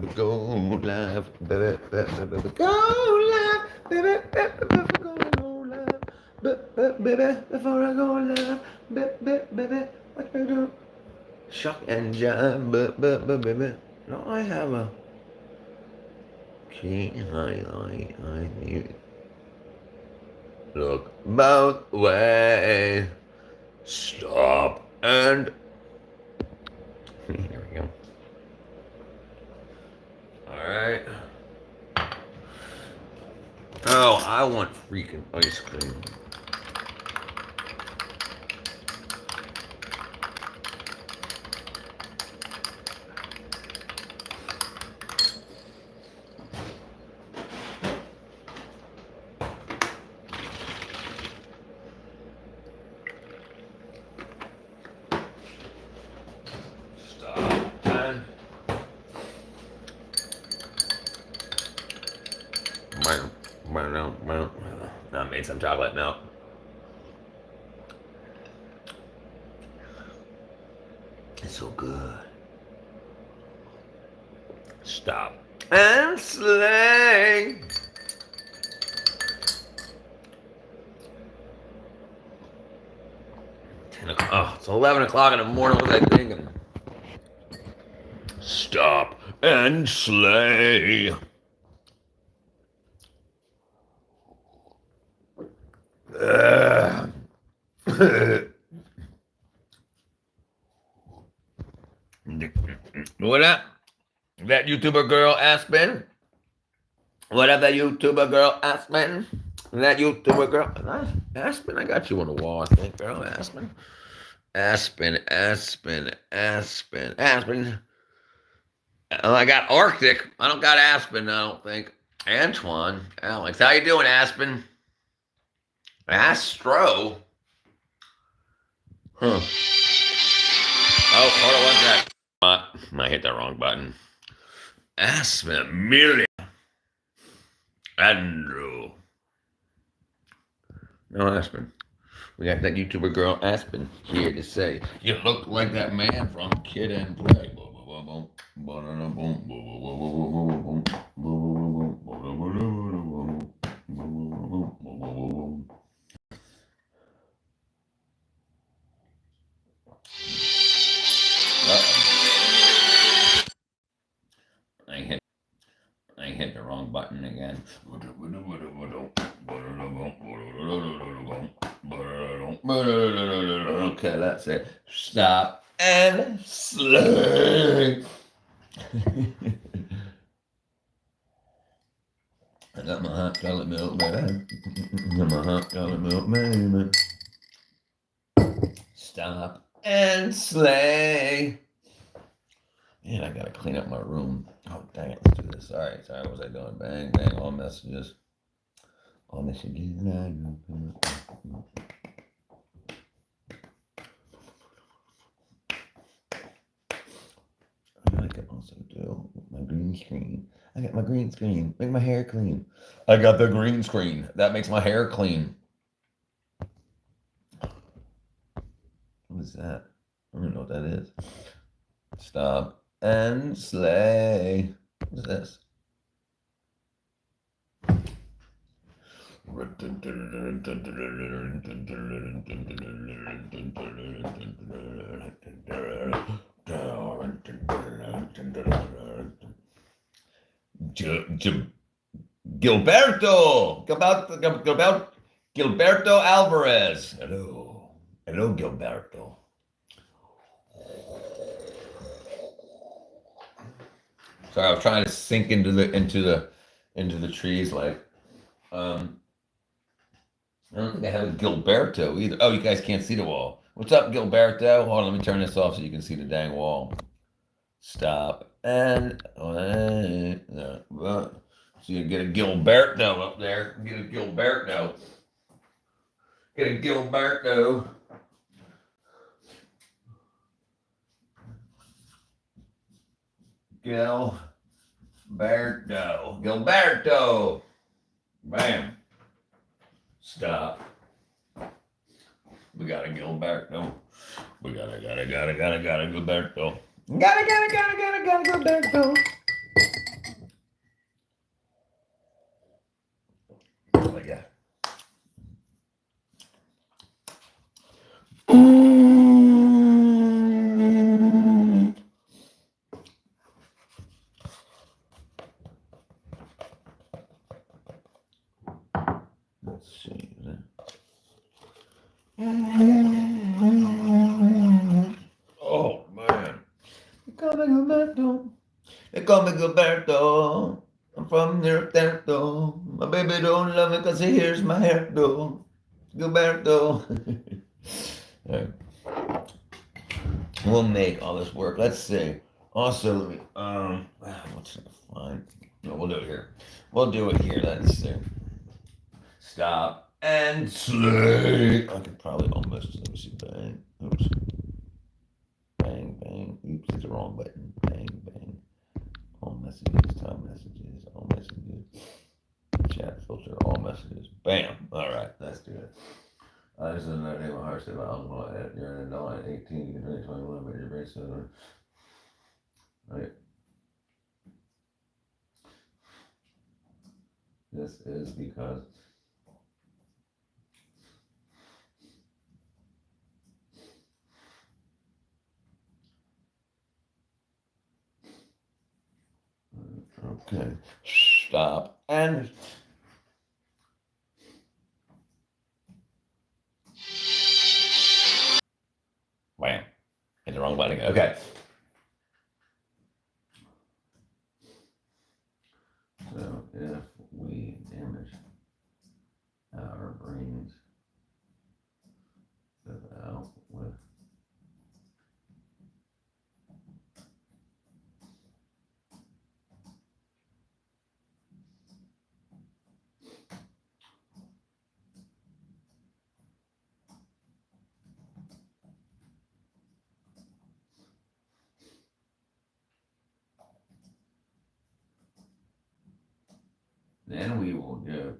baby, go live, baby, baby, go live, baby, baby, go live, baby, before I go live, baby, what you do? Shuck and jive, baby. No, I have a key highlight. I need look both ways. Stop and here we go. All right. Oh, I want freaking ice cream. Stop and I made some chocolate milk. It's so good. Stop and slay. Oh, it's 11 o'clock in the morning. What was I thinking? Stop and slay. What up? That YouTuber girl Aspen? What up, that YouTuber girl Aspen? That YouTuber girl Aspen? I got you on the wall, I think, girl. Aspen. Oh, I got Arctic. I don't got Aspen, I don't think. Antoine, Alex. How you doing, Aspen? Astro? Huh. Oh, hold on one sec. I hit the wrong button. Aspen, Amelia. Andrew. No, Aspen. We got that YouTuber girl, Aspen, here to say, you look like that man from Kid and Play. I hit the wrong button again. Okay, that's it. Stop and slay. I got my hot chocolate milk, baby. Got my hot chocolate milk, baby. Stop and slay. Man, I gotta clean up my room. Oh, dang it, let's do this. All right, sorry, what was I doing? Bang, bang, all messages. All messages. I can also do my green screen. I got my green screen. Make my hair clean. I got the green screen. That makes my hair clean. What is that? I don't know what that is. Stop and slay. What is this? Gilberto Alvarez. Hello, Gilberto. Sorry, I was trying to sink into the trees. Like, I don't think I have a Gilberto either. Oh, you guys can't see the wall. What's up, Gilberto? Hold on, let me turn this off so you can see the dang wall. Stop and so you get a Gilberto up there. Get a Gilberto. Get a Gilberto. Gilberto. Bam. Stop. We got a Gilberto. We got a Gilberto. Gotta Gilberto. Let's see. Oh man. They call me Gilberto. They call me Gilberto. I'm from Gilberto. My baby don't love me because he hears my hair though. Gilberto. Right. We'll make all this work. Let's see. Also, let me what's I find? No, we'll do it here. We'll do it here. Let's see. Stop and slay. I could probably almost let me see. Bang. Oops. Bang, bang. Oops, it's the wrong button. Bang, bang. All messages, time messages, all messages. Chat filter, all messages. Bam. Alright, let's do it. This is another name of heart. You're an adult at 18, you can turn 21, but you're very soon. Right. This is because okay. Stop and wham. Hit the wrong button. Okay. So if we damage our brains without with then we will do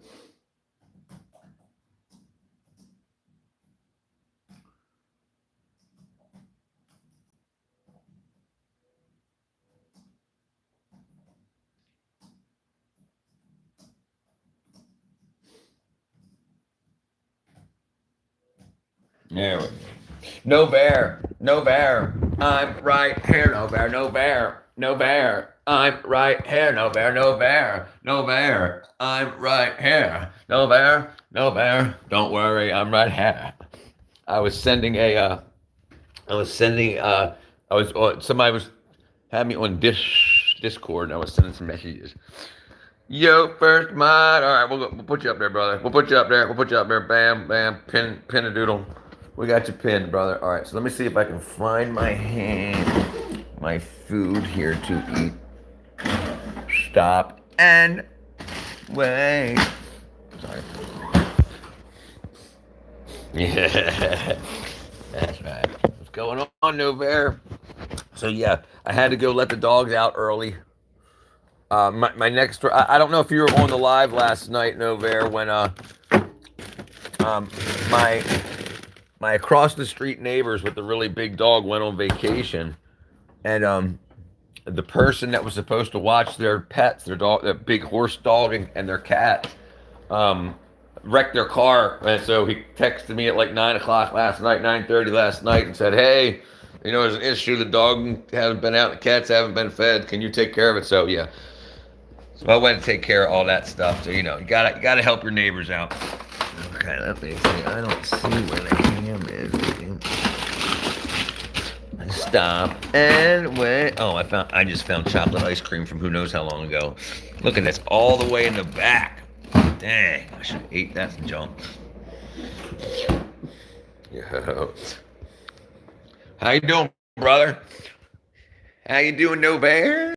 there we go. No bear, no bear. I'm right here, no bear, no bear, no bear. I'm right here, no bear, no bear, no bear. I'm right here, no bear, no bear. Don't worry, I'm right here. I was sending somebody was had me on Discord, and I was sending some messages. Yo, first mod. All right, we'll put you up there, brother. We'll put you up there. We'll put you up there. Bam, bam. Pin a doodle. We got you pinned, brother. All right, so let me see if I can find my food here to eat. Stop and wait. Sorry. Yeah, that's right. What's going on, Novair? So yeah, I had to go let the dogs out early. My next, I don't know if you were on the live last night, Novair, when my across the street neighbors with the really big dog went on vacation, and the person that was supposed to watch their pets, their dog, their big horse dog and their cat, wrecked their car, and so he texted me at like 9 o'clock last night, 9:30 last night, and said, "Hey, there's an issue. The dog hasn't been out, the cats haven't been fed. Can you take care of it?" So yeah, so I went to take care of all that stuff. So you gotta help your neighbors out. Okay, let me see. I don't see where the ham is. Stop and wait. Oh, I just found chocolate ice cream from who knows how long ago. Look at this, all the way in the back. Dang, I should have ate that junk. Yo. How you doing, brother? How you doing, No Bear?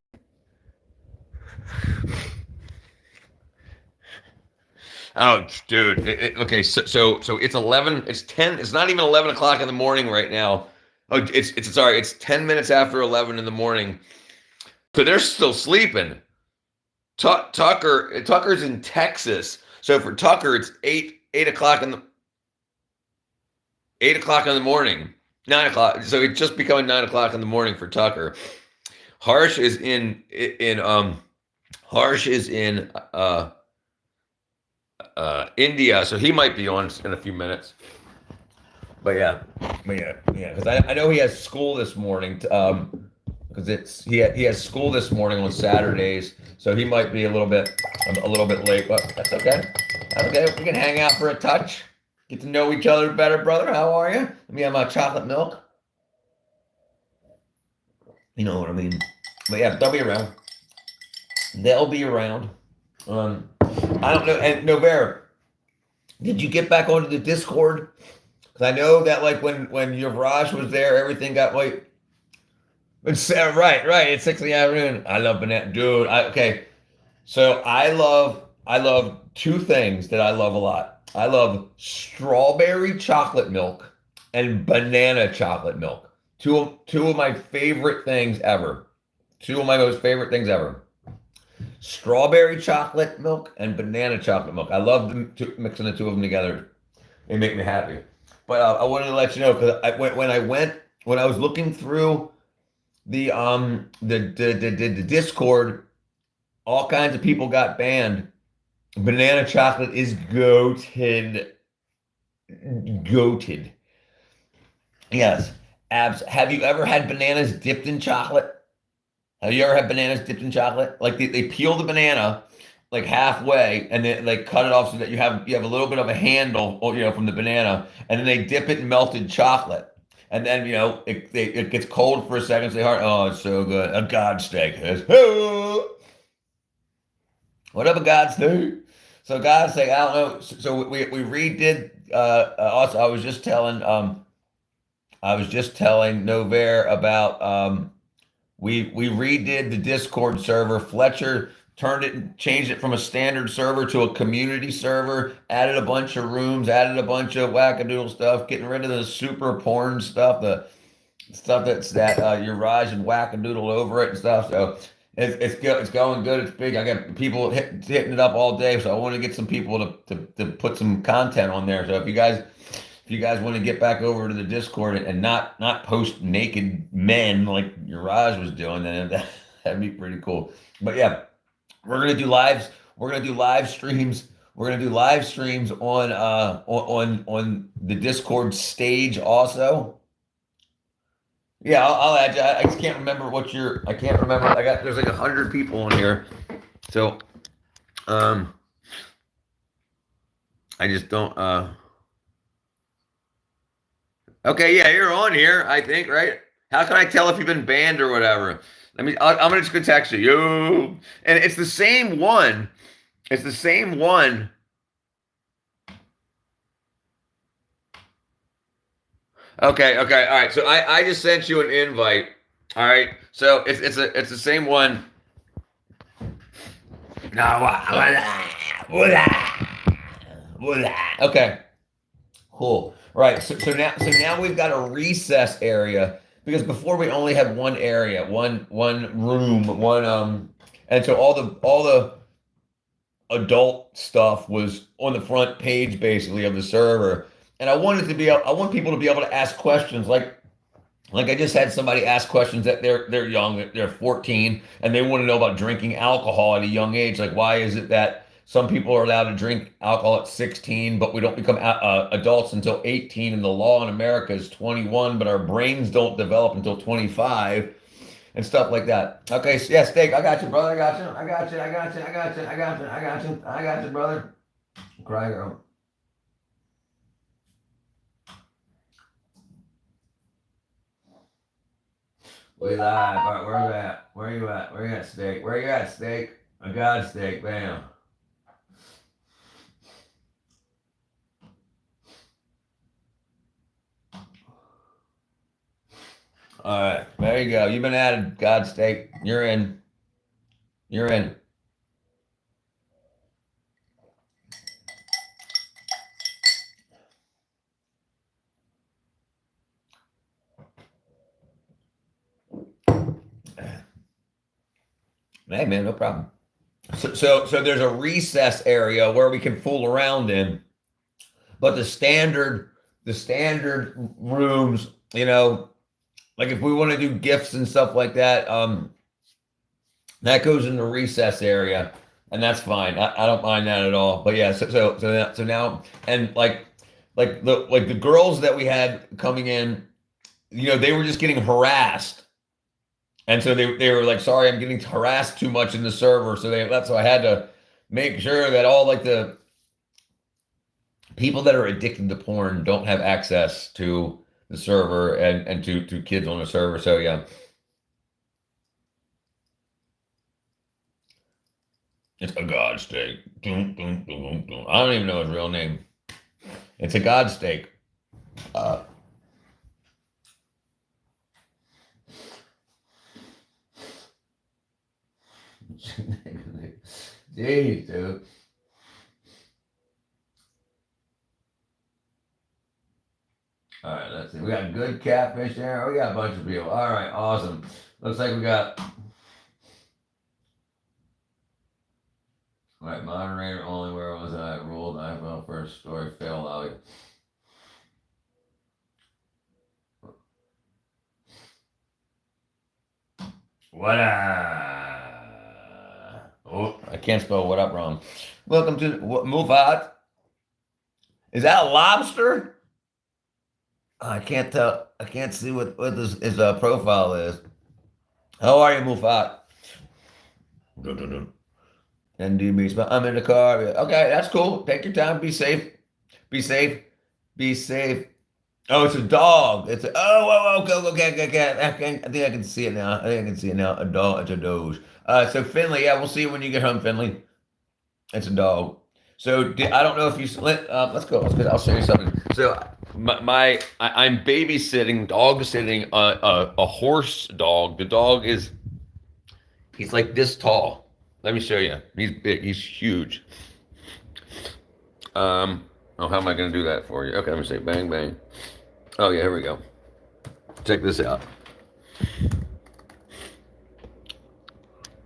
Oh, dude. Okay, so it's 11. It's 10. It's not even 11 o'clock in the morning right now. Oh, it's 10 minutes after 11 in the morning. So they're still sleeping. Tucker's in Texas. So for Tucker, it's 8 o'clock in the 8 o'clock in the morning. 9 o'clock. So it's just becoming 9 o'clock in the morning for Tucker. Harsh is in India, so he might be on in a few minutes. But yeah. Because I know he has school this morning. Because he has school this morning on Saturdays, so he might be a little bit late, but that's okay. Okay, we can hang out for a touch. Get to know each other better, brother. How are you? Let me have my chocolate milk. You know what I mean? But yeah, they'll be around. They'll be around. Um, I don't know. And Novera, did you get back onto the Discord? Because I know that like when your Raj was there, everything got like. It's right. It's 6 in the afternoon. I love banana, dude. Okay, so I love two things that I love a lot. I love strawberry chocolate milk and banana chocolate milk. Two of my favorite things ever. Two of my most favorite things ever. Strawberry chocolate milk and banana chocolate milk. I love mixing the two of them together. They make me happy. But I wanted to let you know because when I was looking through the Discord, all kinds of people got banned. Banana chocolate is goated. Goated. Yes. Abs. Have you ever had bananas dipped in chocolate? Have you ever had bananas dipped in chocolate? Like they peel the banana like halfway and then they cut it off so that you have a little bit of a handle, from the banana, and then they dip it in melted chocolate. And then it gets cold for a second. So they heart, oh, it's so good. A God steak. What up, a God steak? So God steak, I don't know. So we redid. Also, I was just telling Novair about we redid the Discord server. Fletcher changed it from a standard server to a community server, added a bunch of rooms, added a bunch of wackadoodle stuff, getting rid of the super porn stuff, the stuff that your Raj and wackadoodle over it and stuff. So it's going good. It's big. I got people hitting it up all day. So I want to get some people to put some content on there. So if you guys want to get back over to the Discord and not post naked men like your Raj was doing, then that'd be pretty cool. But yeah, we're gonna do lives. We're gonna do live streams. We're gonna do live streams on the Discord stage also. Yeah, I'll add you. I just can't remember I can't remember. There's like 100 people on here, so I just don't. Okay, yeah, you're on here. I think, right? How can I tell if you've been banned or whatever? I'm gonna just go text you. And it's the same one. It's the same one. Okay, all right. So I just sent you an invite. All right. So it's the same one. No. Okay. Cool. Right. So now we've got a recess area because before we only had one area, one room, and so all the adult stuff was on the front page basically of the server. And I want people to be able to ask questions like I just had somebody ask questions that they're young, they're 14, and they want to know about drinking alcohol at a young age. Like, why is it that some people are allowed to drink alcohol at 16, but we don't become adults until 18, and the law in America is 21, but our brains don't develop until 25, and stuff like that. Okay, so yeah, Steak, I got you, brother. I got you, brother. Cry, girl. We live. All right, where are you at? Where are you at? Where you at, Steak? Where you at, Steak? I got Steak. Bam. All right, there you go. You've been added, God Steak. You're in. You're in. Hey, man, no problem. So there's a recess area where we can fool around in, but the standard rooms, like if we want to do gifts and stuff like that, that goes in the recess area, and that's fine. I don't mind that at all. But yeah, so now and like the girls that we had coming in, they were just getting harassed. And so they were like, sorry, I'm getting harassed too much in the server. So I had to make sure that all like the people that are addicted to porn don't have access to the server and to kids on the server. So yeah, it's a god steak. Dun, dun, dun, dun, dun. I don't even know his real name. It's a god steak. Uh, Jeez, dude. All right, let's see. We got good catfish there. We got a bunch of people. All right, awesome. Looks like we got. All right, moderator only. Where was I? Ruled. I fell first story. Failed out. What Oh, I can't spell what up wrong. Welcome to Mufat. Is that a lobster? I can't tell. I can't see what his profile is. How are you, Mufat? NDB spell. I'm in the car. Okay, that's cool. Take your time. Be safe. Be safe. Be safe. Oh, it's a dog. It's a okay. I think I can see it now. I think I can see it now. A dog. It's a doge. So Finley, yeah, we'll see you when you get home, Finley. It's a dog. So I don't know if you let's go. I'll show you something. So I'm babysitting, dog sitting a horse dog. The dog he's like this tall. Let me show you. He's big. He's huge. Oh, how am I going to do that for you? Okay, let me say bang bang. Oh yeah, here we go. Check this out.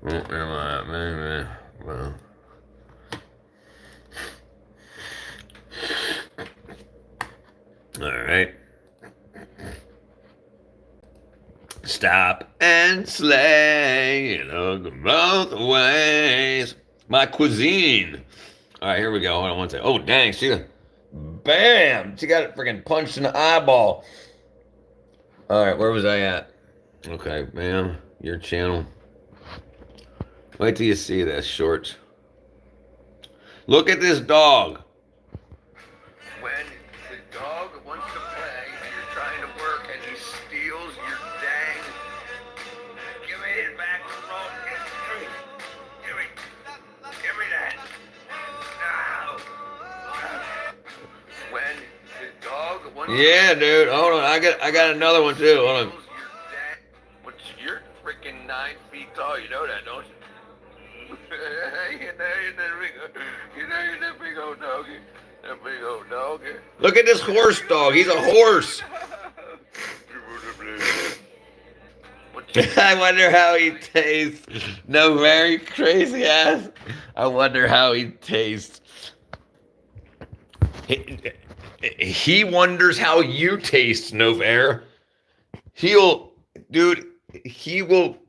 Well. All right. Stop and slay, go both ways. My cuisine. All right, here we go. Hold on one second. Oh, dang, bam! She got it freaking punched in the eyeball. All right, where was I at? Okay, ma'am, your channel. Wait till you see this, shorts. Look at this dog. When the dog wants to play and you're trying to work and he steals your dang. Give me it back, remote. Give me that. Now. When the dog wants yeah, dude. Hold on. I got another one too. Hold on. You're freaking 9 feet tall. You know that, don't you? You're that big old doggy. That big old doggy. Look at this horse dog. He's a horse. I wonder how he tastes. No, very crazy ass. I wonder how he tastes. He wonders how you taste, Novair. He will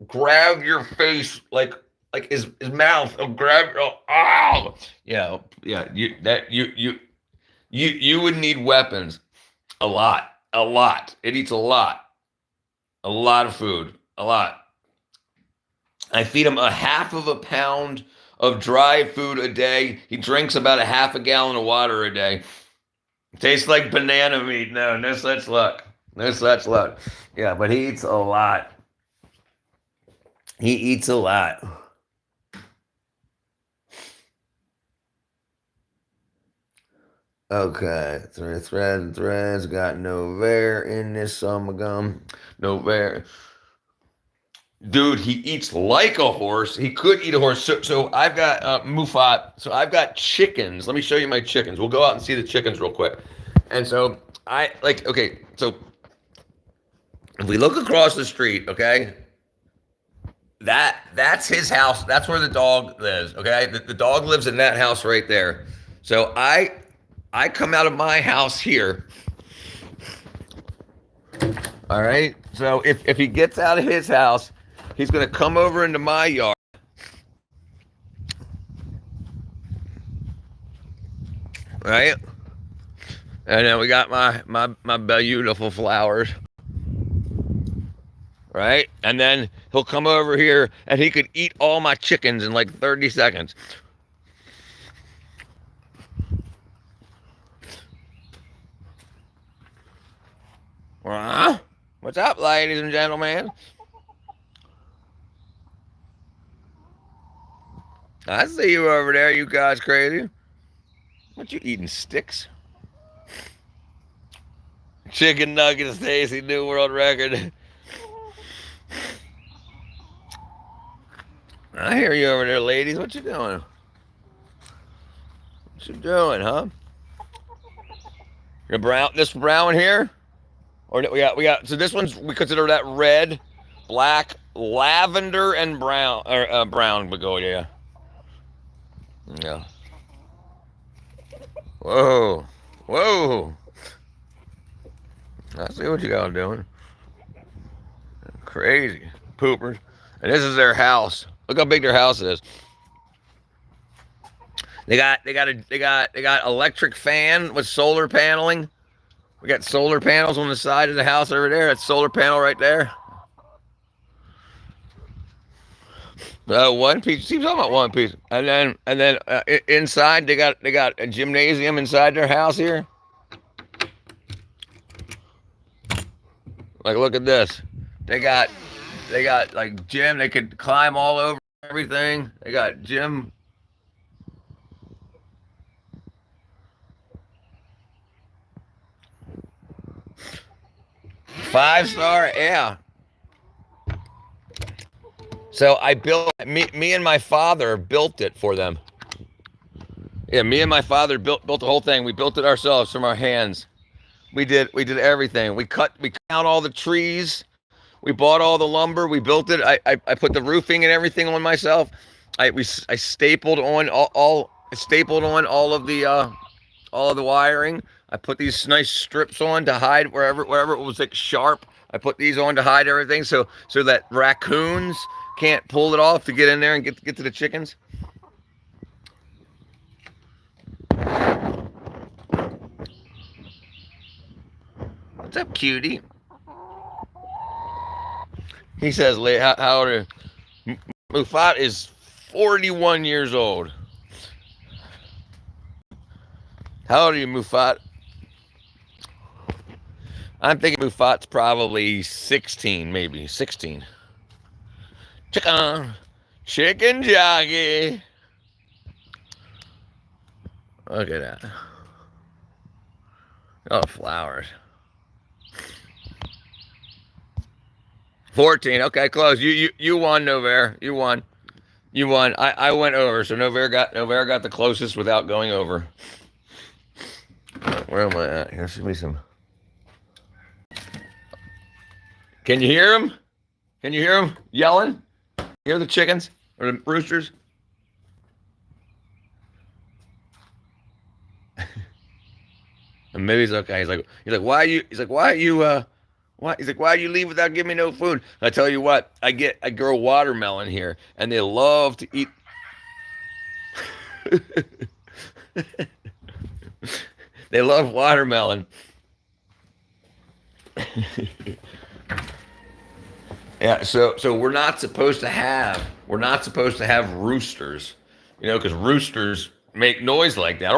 grab your face like his mouth. He'll grab. Oh, yeah. You would need weapons. A lot. It eats a lot of food. A lot. I feed him a half of a pound of dry food a day. He drinks about a half a gallon of water a day. Tastes like banana meat. No such luck. Yeah, but he eats a lot. Okay, threads. Got Novair in this summer gum. Novair. Dude, he eats like a horse. He could eat a horse. So I've got Mufat. So I've got chickens. Let me show you my chickens. We'll go out and see the chickens real quick. And so so if we look across the street, okay, that's his house. That's where the dog lives, okay? The dog lives in that house right there. So I come out of my house here. All right? So if he gets out of his house, he's going to come over into my yard. Right? And then we got my beautiful flowers. Right? And then he'll come over here and he could eat all my chickens in like 30 seconds. What's up, ladies and gentlemen? I see you over there, you guys crazy. What you eating, sticks? Chicken nuggets, Stacy, new world record. I hear you over there, ladies. What you doing? What you doing, huh? Your brown, this brown here, or we got. So this one's we consider that red, black, lavender, and brown, or brown begonia. Yeah. Whoa, whoa. I see what you guys doing. Crazy poopers. And this is their house. Look how big their house is. They got electric fan with solar paneling. We got solar panels on the side of the house over there. That's solar panel right there. One piece. Keep talking about one piece. And then inside they got a gymnasium inside their house here. Like look at this. They got like gym. They could climb all over everything. They got gym. Five-star, yeah. So I built me and my father built it for them. Yeah, me and my father built the whole thing. We built it ourselves from our hands. We did everything. We cut out all the trees. We bought all the lumber. We built it. I put the roofing and everything on myself. I stapled on all of the wiring. I put these nice strips on to hide wherever it was like sharp. I put these on to hide everything so that raccoons can't pull it off to get in there and get to the chickens. What's up, cutie? He says, how old are you? Mufat is 41 years old. How old are you, Mufat? I'm thinking Mufat's probably 16, maybe 16. Chicken jockey. Look at that. Oh, flowers. 14. Okay, close. You won, Novair. You won. You won. I went over, so Novair got the closest without going over. Where am I at? Here, should be some. Can you hear him? Can you hear him yelling? Hear the chickens or the roosters? And maybe he's okay. He's like, why are you? He's like, why are you? Why? He's like, why you leave without giving me no food? I tell you what, I grow watermelon here, and they love to eat. They love watermelon. Yeah, so we're not supposed to have roosters, because roosters make noise like that.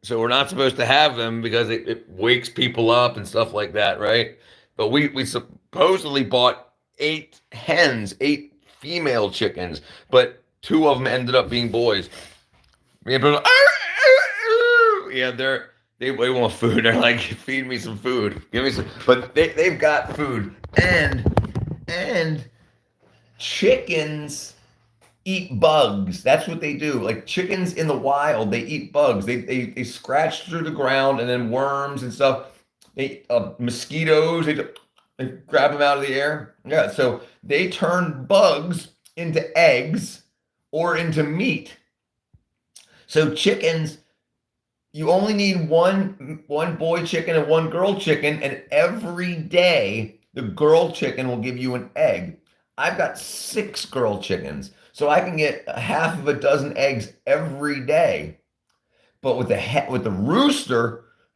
So we're not supposed to have them because it wakes people up and stuff like that, right? But we supposedly bought 8 female chickens, but 2 of them ended up being boys. Yeah, they want food. They're like, feed me some food. Give me some. But they've got food. And chickens eat bugs. That's what they do. Like chickens in the wild, they eat bugs. They scratch through the ground and then worms and stuff. They mosquitoes. They grab them out of the air. Yeah. So they turn bugs into eggs or into meat. So chickens, you only need one boy chicken and one girl chicken, and every day the girl chicken will give you an egg. I've got 6 girl chickens, so I can get half of a dozen eggs every day. But with the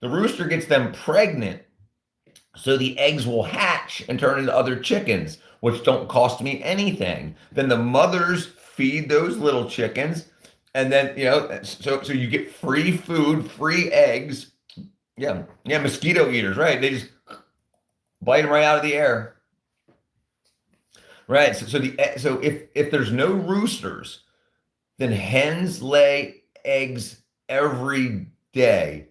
rooster gets them pregnant, so the eggs will hatch and turn into other chickens, which don't cost me anything. Then the mothers feed those little chickens. And then, so you get free food, free eggs, Yeah, yeah, mosquito eaters, right? They just bite them right out of the air, right? So if there's no roosters, then hens lay eggs every day.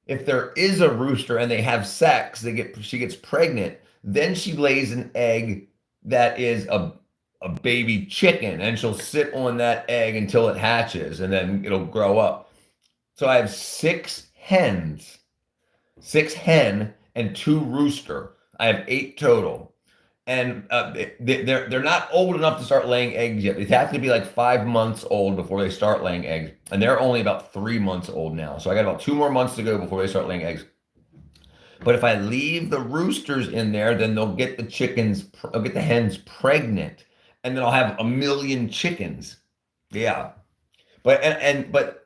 If there is a rooster and they have sex, she gets pregnant, then she lays an egg that is a baby chicken, and she'll sit on that egg until it hatches, and then it'll grow up. So I have six hen and two rooster. I have eight total, and they're not old enough to start laying eggs yet. They have to be like 5 months old before they start laying eggs, and they're only about 3 months old now. So I got about 2 more months to go before they start laying eggs. But if I leave the roosters in there, then they'll get I'll get the hens pregnant, and then I'll have a million chickens. Yeah. But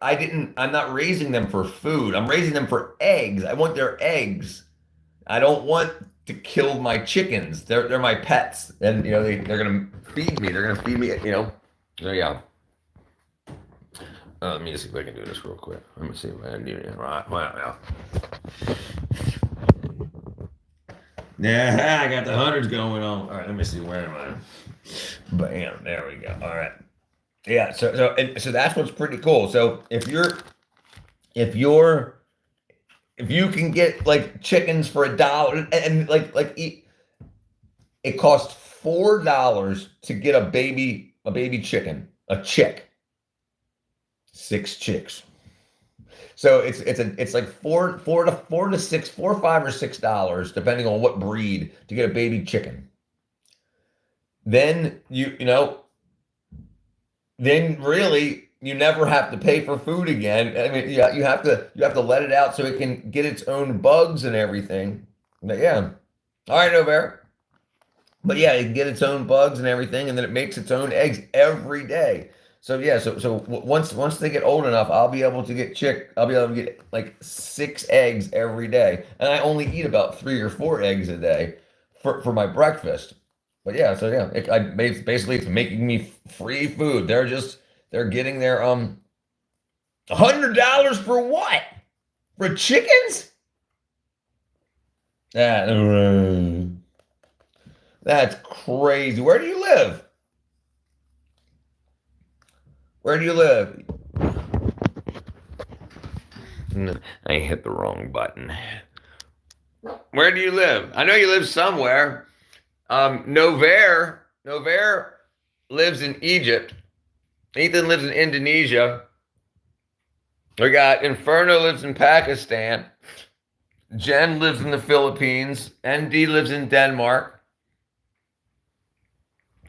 I'm not raising them for food. I'm raising them for eggs. I want their eggs. I don't want to kill my chickens. They're my pets. And they're gonna feed me. They're gonna feed me, So yeah. Let me see if I can do this real quick. Let me see if I can do it. Right. Wow. Yeah, I got the hundreds going on. All right, let me see. Where am I? Bam. There we go. All right. Yeah. So that's what's pretty cool. So if you can get like chickens for $1 and it costs $4 to get a baby chicken, a chick, 6 chicks. So it's like four to six, $4, $5, or $6, depending on what breed, to get a baby chicken. Then then really you never have to pay for food again. I mean, yeah, you have to let it out so it can get its own bugs and everything. But yeah, all right, Novair. But yeah, it can get its own bugs and everything, and then it makes its own eggs every day. So yeah, once they get old enough, I'll be able to get like 6 eggs every day, and I only eat about 3 or 4 eggs a day for my breakfast. But yeah, so yeah, basically it's making me free food. They're getting their $100 for what? For chickens? That's crazy. Where do you live? Where do you live? I hit the wrong button. Where do you live? I know you live somewhere. Novair lives in Egypt. Ethan lives in Indonesia. We got Inferno lives in Pakistan. Jen lives in the Philippines. ND lives in Denmark.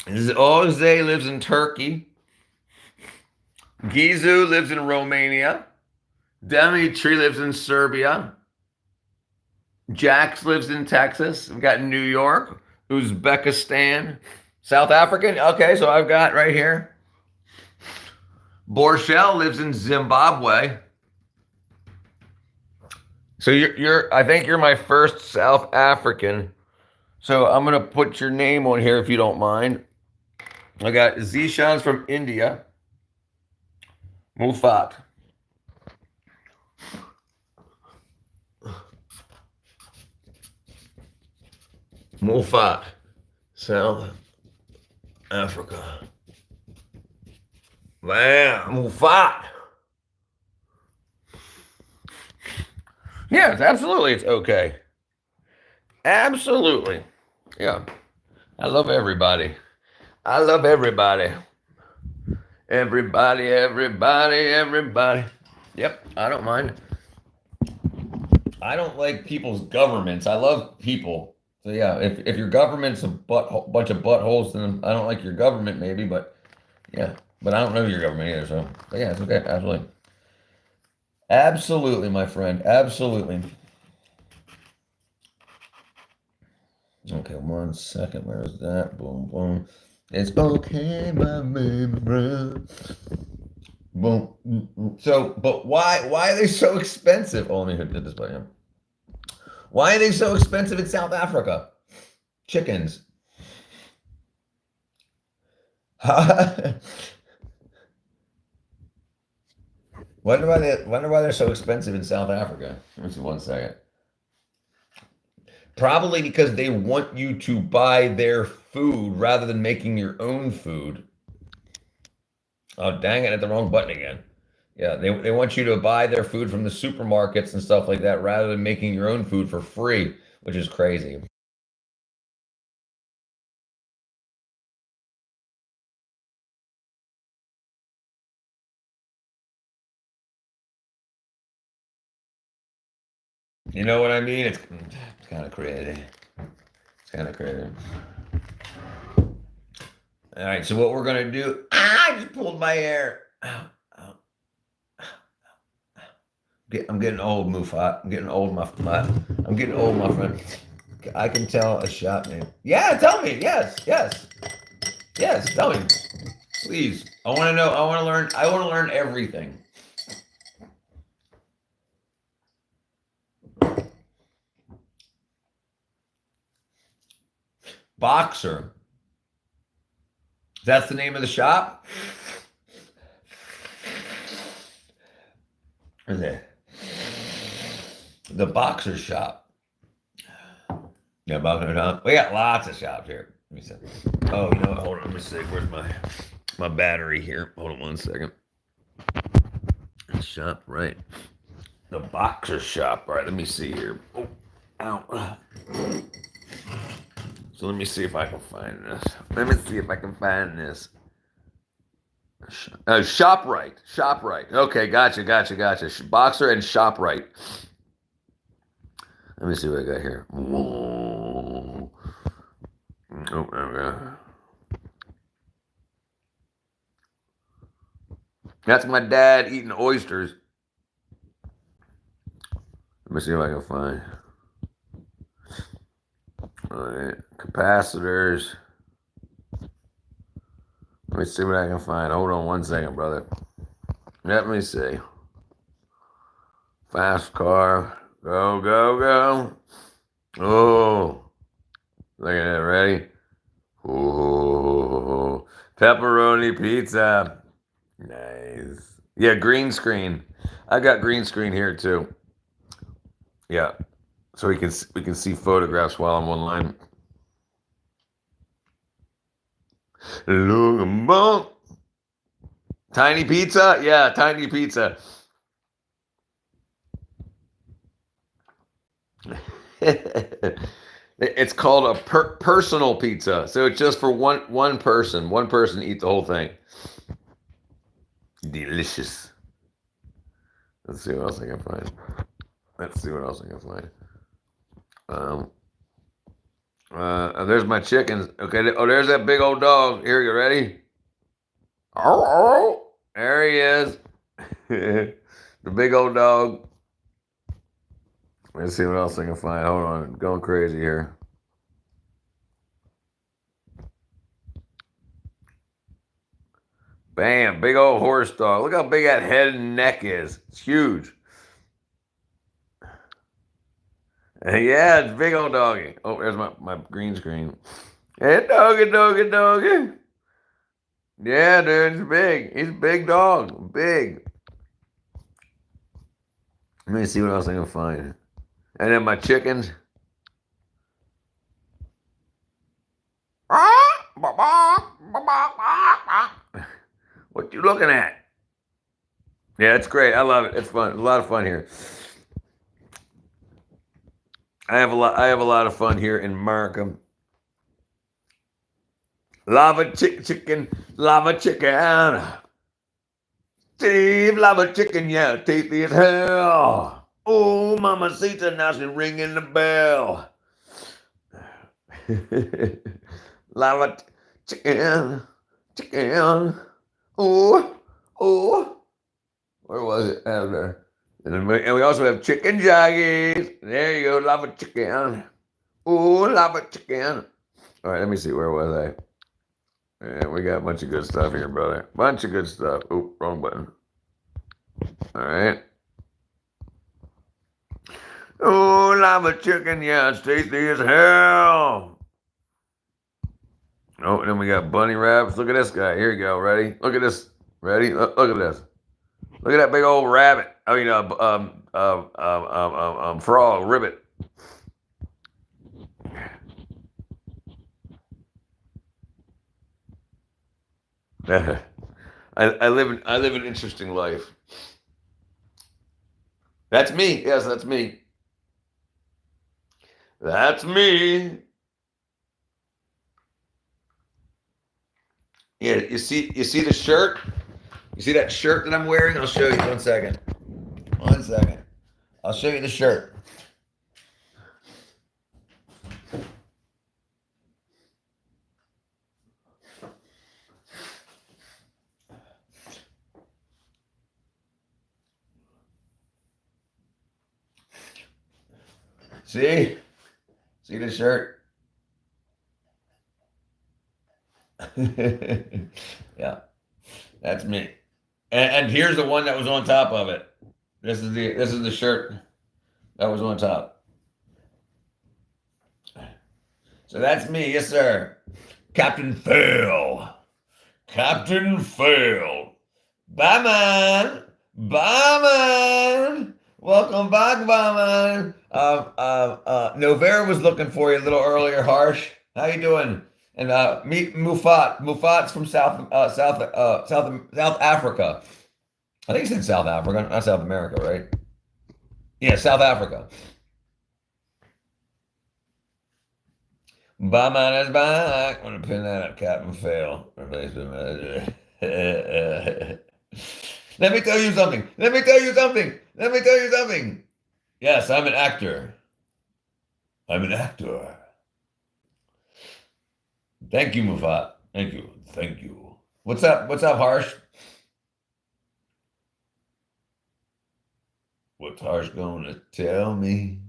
Jose lives in Turkey. Gizu lives in Romania. Dimitri lives in Serbia. Jax lives in Texas. We've got New York, Uzbekistan, South African. Okay, so I've got right here. Borshell lives in Zimbabwe. So I think you're my first South African. So I'm gonna put your name on here if you don't mind. I got Zishan's from India. Mufat. Mufat. South Africa. Man, Mufat. Yes, absolutely, it's okay. Absolutely. Yeah. I love everybody. I love everybody. Everybody. Yep, I don't mind. I don't like people's governments. I love people. So yeah, if your government's a bunch of buttholes, then I don't like your government maybe, but yeah. But I don't know your government either, so but yeah, it's okay. Absolutely. Absolutely, my friend. Absolutely. Okay, 1 second. Where is that? Boom, boom. It's okay, my baby friend. Boom. So, but why are they so expensive? Oh, let me hit this button. Why are they so expensive in South Africa? Chickens. Wonder why they're so expensive in South Africa. Let me see 1 second. Probably because they want you to buy their food rather than making your own food. Oh, dang it, at the wrong button again. Yeah, they want you to buy their food from the supermarkets and stuff like that rather than making your own food for free, which is crazy. You know what I mean? It's kind of crazy. It's kind of crazy. All right, so what we're gonna do? I just pulled my hair. Ow, ow. I'm getting old, Mufat. I'm getting old, I'm getting old, my friend. I can tell a shop name. Yeah, tell me. Yes, yes, yes. Tell me, please. I want to know. I want to learn. I want to learn everything. Boxer. That's the name of the shop. Or the Boxer shop. Yeah, Boxer shop. We got lots of shops here. Let me see. Oh, you know what? Hold on. Let me see. Where's my battery here? Hold on 1 second. Shop, right. The Boxer shop. All right, let me see here. Oh, ow. So let me see if I can find this. Let me see if I can find this. ShopRite. ShopRite. Okay, gotcha. Boxer and ShopRite. Let me see what I got here. Oh, there we go. That's my dad eating oysters. Let me see if I can find. All right, capacitors. Let me see what I can find. Hold on 1 second, brother. Let me see. Fast car. Go, go, go. Oh, look at that. Ready? Oh, pepperoni pizza. Nice. Yeah, green screen. I got green screen here too. Yeah, so we can see photographs while I'm online. Look, tiny pizza. Yeah, tiny pizza. It's called a personal pizza, so it's just for one person. One person eat the whole thing. Delicious. Let's see what else I can find. Let's see what else I can find. Um, there's my chickens. Okay. Oh, there's that big old dog. Here, you ready? Oh, oh, there he is. The big old dog. Let's see what else I can find. Hold on, I'm going crazy here. Bam, big old horse dog. Look how big that head and neck is. It's huge. Yeah, it's big old doggy. Oh, there's my green screen. Hey, doggy. Yeah, dude, he's big. He's a big dog. Big. Let me see what else I can find. And then my chickens. What you looking at? Yeah, it's great. I love it. It's fun. A lot of fun here. I have a lot of fun here in America. Chicken, lava chicken. Steve, lava chicken, yeah, tasty as hell. Oh, Mamacita, now she's ringing the bell. Lava chicken. Oh. Where was it? Out there. And we also have chicken jaggies. There you go, lava chicken. Oh, lava chicken. All right, let me see. Where was I? Yeah, we got a bunch of good stuff here, brother. Bunch of good stuff. Oh, wrong button. All right. Oh, lava chicken. Yeah, it's tasty as hell. Oh, and then we got bunny wraps. Look at this guy. Here you go. Ready? Look at this. Ready? Look at this. Look at that big old rabbit. I mean, frog, ribbit. I live an interesting life. That's me. Yes, that's me. That's me. Yeah, you see the shirt? You see that shirt that I'm wearing? I'll show you. 1 second. 1 second. I'll show you the shirt. See? See the shirt? Yeah, that's me. And here's the one that was on top of it. This is the shirt that was on top. So that's me, yes sir. Captain Phil. Captain Phil. Bye man. Bye man. Welcome back, bye man. Novera was looking for you a little earlier, Harsh. How you doing? And meet Mufat. Mufat's from South Africa. I think it's in South Africa, not South America, right? Yeah, South Africa. Batman is back. I'm gonna pin that up, Captain Phil. Let me tell you something. Let me tell you something. Let me tell you something. Yes, I'm an actor. I'm an actor. Thank you, Mufat. Thank you. Thank you. What's up? What's up, Harsh? What's Harsh gonna tell me?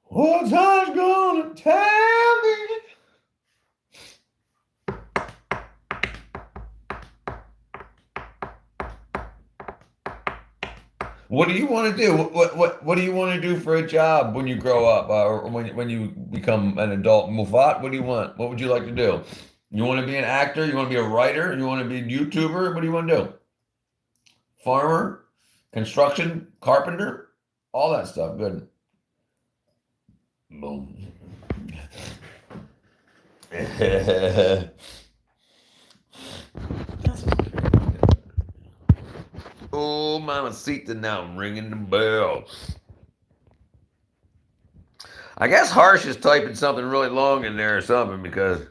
What's Harsh gonna tell me? What do you want to do? What do you want to do for a job when you grow up, or when you become an adult? Mufat, what do you want? What would you like to do? You want to be an actor? You want to be a writer? You want to be a YouTuber? What do you want to do? Farmer, construction, carpenter, all that stuff. Good. Boom. Oh, Mamacita, now I'm ringing the bell. I guess Harsh is typing something really long in there or something because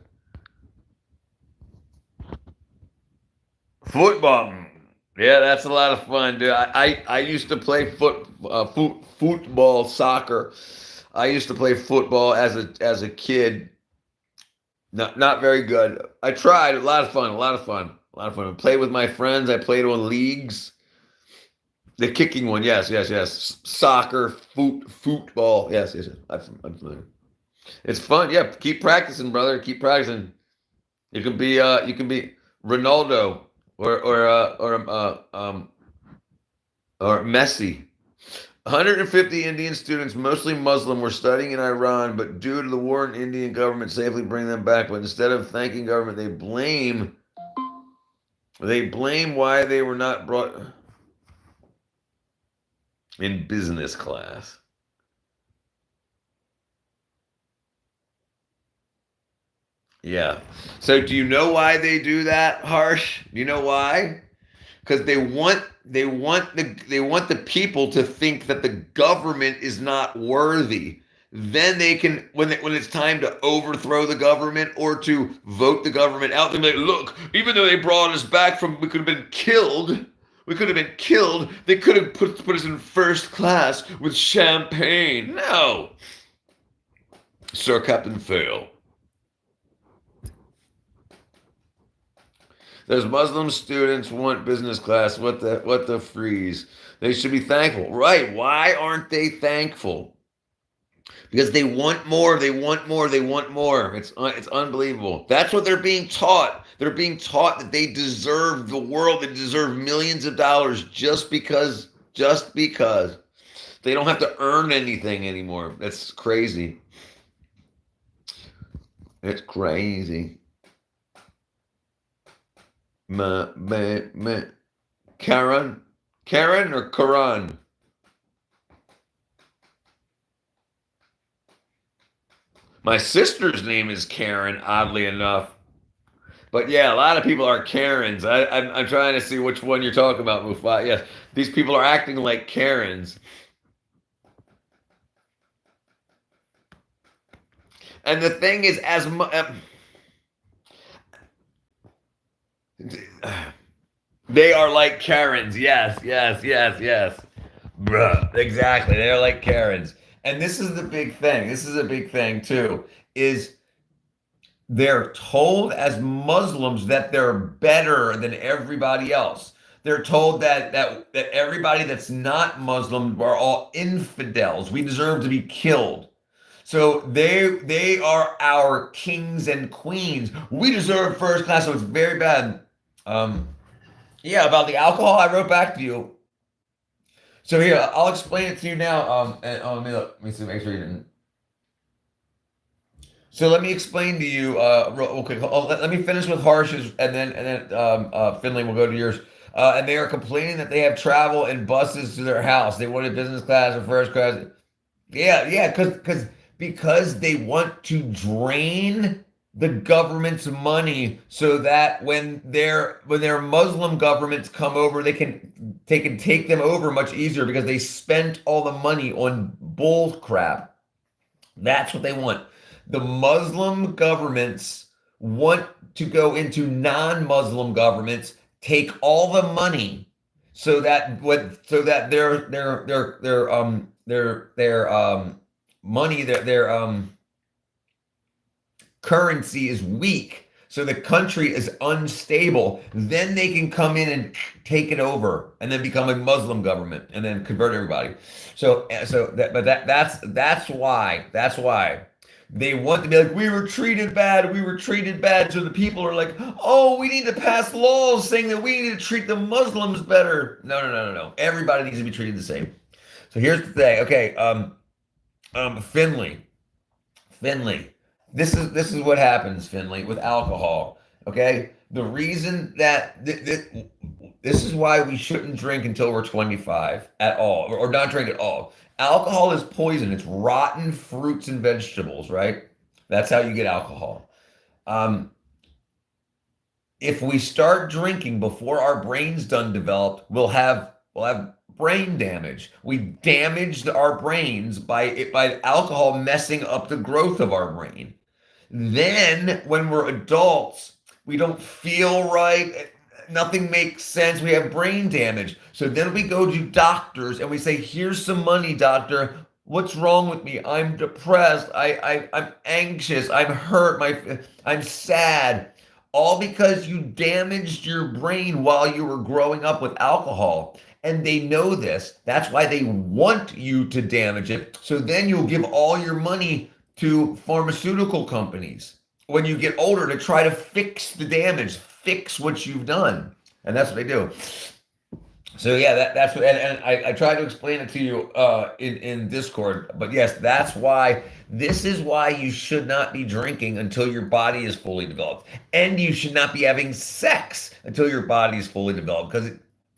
football. Yeah, that's a lot of fun, dude. I used to play football, soccer. I used to play football as a kid. Not very good. I tried. A lot of fun. A lot of fun. A lot of fun. I played with my friends. I played on leagues. The kicking one, yes, yes, yes. Soccer, football, yes, yes, yes. I'm familiar. It's fun. Yeah, keep practicing, brother. Keep practicing. You can be Ronaldo or Messi. 150 Indian students, mostly Muslim, were studying in Iran, but due to the war, an Indian government safely bring them back. But instead of thanking government, they blame why they were not brought in business class. Yeah. So do you know why they do that, Harsh? Do you know why? Because they want the people to think that the government is not worthy. Then they can, when it's time to overthrow the government or to vote the government out, they're like, look, even though they brought us back from, we could have been killed. We could have been killed. They could have put us in first class with champagne. No, Sir Captain Phil. Those Muslim students want business class. What the freeze? They should be thankful. Right. Why aren't they thankful? Because they want more, they want more, they want more. It's unbelievable. That's what they're being taught. They're being taught that they deserve the world, they deserve millions of dollars just because they don't have to earn anything anymore. That's crazy. It's crazy. Karen, Karen or Karan? My sister's name is Karen, oddly enough. But yeah, a lot of people are Karens. I'm trying to see which one you're talking about, Mufat. Yes, these people are acting like Karens. And the thing is, they are like Karens. Yes, yes, yes, yes. Bruh, exactly. They're like Karens. And this is the big thing. This is a big thing too. Is they're told as Muslims that they're better than everybody else. They're told that everybody that's not Muslim are all infidels. We deserve to be killed. So they are our kings and queens. We deserve first class. So it's very bad. Um, yeah, about the alcohol, I wrote back to you. So here, I'll explain it to you now. And let me see, make sure you didn't. So let me explain to you real quick. Let me finish with Harsh's, and then Finley will go to yours. And they are complaining that they have travel in buses to their house. They wanted business class or first class. Yeah, yeah, because they want to drain the government's money so that when their Muslim governments come over, they can take them over much easier because they spent all the money on bull crap. That's what they want. The Muslim governments want to go into non-Muslim governments, take all the money, so that their money, their currency is weak, so the country is unstable. Then they can come in and take it over, and then become a Muslim government, and then convert everybody. That's why they want to be like, we were treated bad, we were treated bad. So the people are like, oh, we need to pass laws saying that we need to treat the Muslims better. No, no, no, no, no. Everybody needs to be treated the same. So here's the thing. Okay, Finley. Finley. This is what happens, Finley, with alcohol. Okay, the reason that this is why we shouldn't drink until we're 25 at all, or not drink at all. Alcohol is poison. It's rotten fruits and vegetables, right? That's how you get alcohol. Um, if we start drinking before our brain's done developed, we'll have brain damage. We damaged our brains by alcohol messing up the growth of our brain. Then, when we're adults, we don't feel right. Nothing makes sense. We have brain damage. So then we go to doctors and we say, "Here's some money, doctor. What's wrong with me? I'm depressed. I'm anxious. I'm hurt. I'm sad." All because you damaged your brain while you were growing up with alcohol. And they know this. That's why they want you to damage it. So then you'll give all your money to pharmaceutical companies when you get older to try to fix the damage, fix what you've done. And that's what they do. So yeah, that's what, and I try to explain it to you in Discord. But yes, that's why this is why you should not be drinking until your body is fully developed. And you should not be having sex until your body is fully developed, because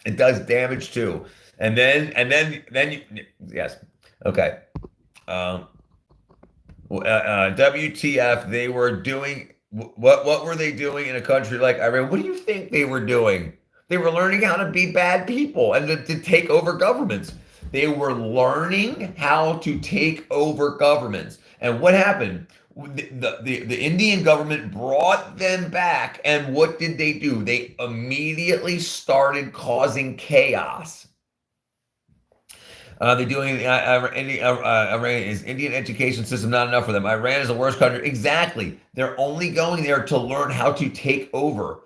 it does damage too. And then you, yes. Okay. Um, WTF, they were doing what were they doing in a country like Iran? What do you think they were doing? They were learning how to be bad people and to take over governments. They were learning how to take over governments. And what happened? The Indian government brought them back, and what did they do? They immediately started causing chaos. They're doing Iran is Indian education system not enough for them. Iran is the worst country. Exactly. They're only going there to learn how to take over,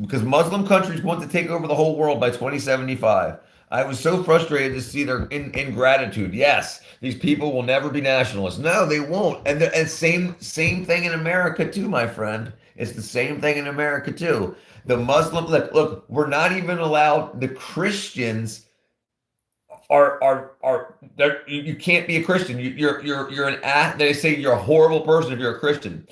because Muslim countries want to take over the whole world by 2075. I was so frustrated to see their ingratitude. Yes, these people will never be nationalists. No, they won't. And same thing in America too, my friend. It's the same thing in America too. The Muslim look, we're not even allowed. The Christians are you can't be a Christian. You're an they say you're a horrible person if you're a Christian.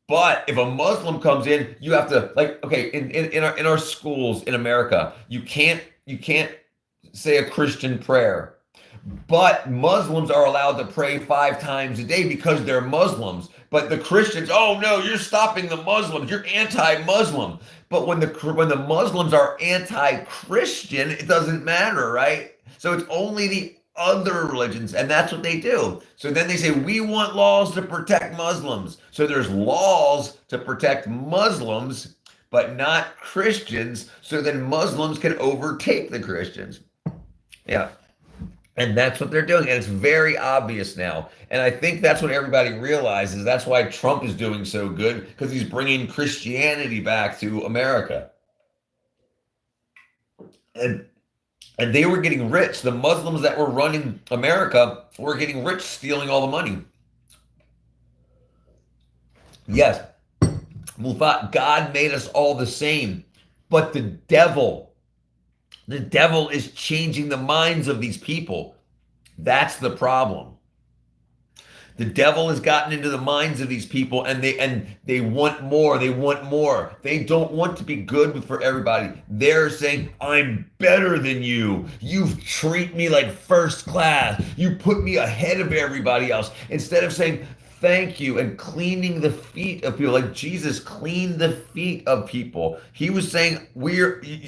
But if a Muslim comes in, you have to, like, okay, in our schools in America, you can't say a Christian prayer. But Muslims are allowed to pray 5 times a day because they're Muslims. But the Christians, oh no, you're stopping the Muslims. You're anti-Muslim. But when the Muslims are anti-Christian, it doesn't matter, right? So it's only the other religions, and that's what they do. So then they say, we want laws to protect Muslims. So there's laws to protect Muslims, but not Christians. So then Muslims can overtake the Christians. Yeah. And that's what they're doing. And it's very obvious now. And I think that's what everybody realizes. That's why Trump is doing so good, because he's bringing Christianity back to America. And they were getting rich. The Muslims that were running America were getting rich, stealing all the money. Yes, Mufat, God made us all the same. But the devil is changing the minds of these people. That's the problem. The devil has gotten into the minds of these people, and they want more. They want more. They don't want to be good for everybody. They're saying, I'm better than you. You treat me like first class. You put me ahead of everybody else. Instead of saying, thank you, and cleaning the feet of people, like Jesus cleaned the feet of people. He was saying,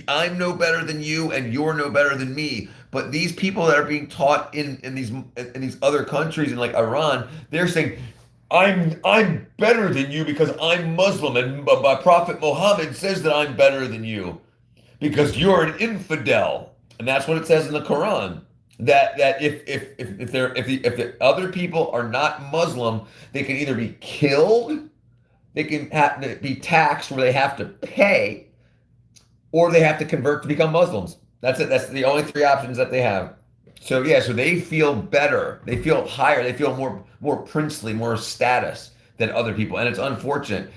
I'm no better than you, and you're no better than me. But these people that are being taught in these other countries, in like Iran, they're saying, I'm better than you because I'm Muslim, and my Prophet Muhammad says that I'm better than you because you're an infidel, and that's what it says in the Quran. That if the other people are not Muslim, they can either be killed, they can have to be taxed where they have to pay, or they have to convert to become Muslims. That's it. That's the only 3 options that they have. So yeah, so they feel better, they feel higher, they feel more princely, more status than other people, and it's unfortunate.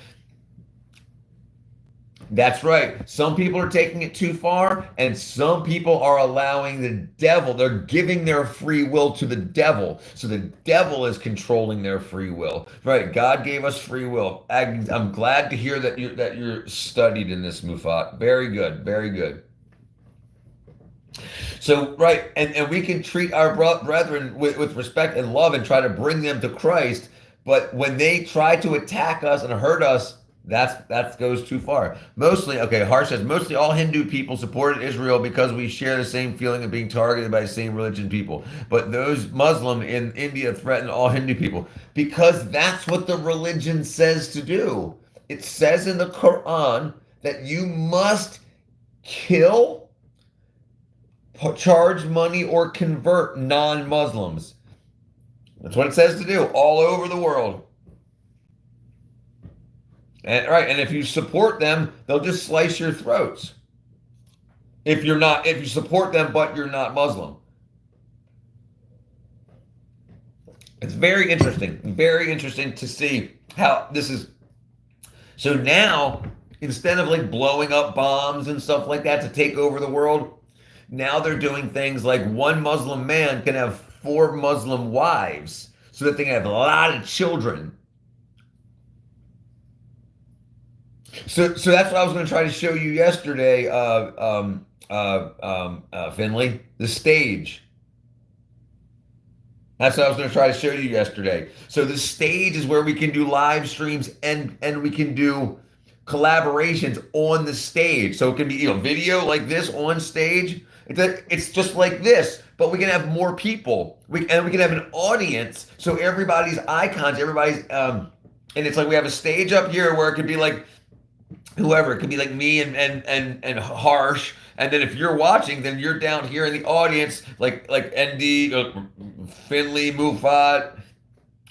That's right. Some people are taking it too far, and some people are allowing the devil. They're giving their free will to the devil. So the devil is controlling their free will. Right? God gave us free will. I'm glad to hear that you're studied in this, Mufat. Very good. Very good. So, right, and we can treat our brethren with respect and love and try to bring them to Christ, but when they try to attack us and hurt us, that goes too far. Mostly, okay, Harsh says, mostly all Hindu people supported Israel because we share the same feeling of being targeted by the same religion people. But those Muslim in India threaten all Hindu people because that's what the religion says to do. It says in the Quran that you must kill, charge money, or convert non-Muslims. That's what it says to do all over the world. And if you support them, they'll just slice your throats. If you support them, but you're not Muslim. It's very interesting to see how this is. So now, instead of like blowing up bombs and stuff like that to take over the world, now they're doing things like one Muslim man can have 4 Muslim wives so that they can have a lot of children. So that's what I was going to try to show you yesterday, Finley, the stage. That's what I was going to try to show you yesterday. So the stage is where we can do live streams and we can do collaborations on the stage. So it can be video like this on stage. It's just like this, but we can have more people. We can have an audience. So everybody's icons, and it's like we have a stage up here where it could be like whoever. It could be like me and Harsh. And then if you're watching, then you're down here in the audience, like ND, Finley, Mufat,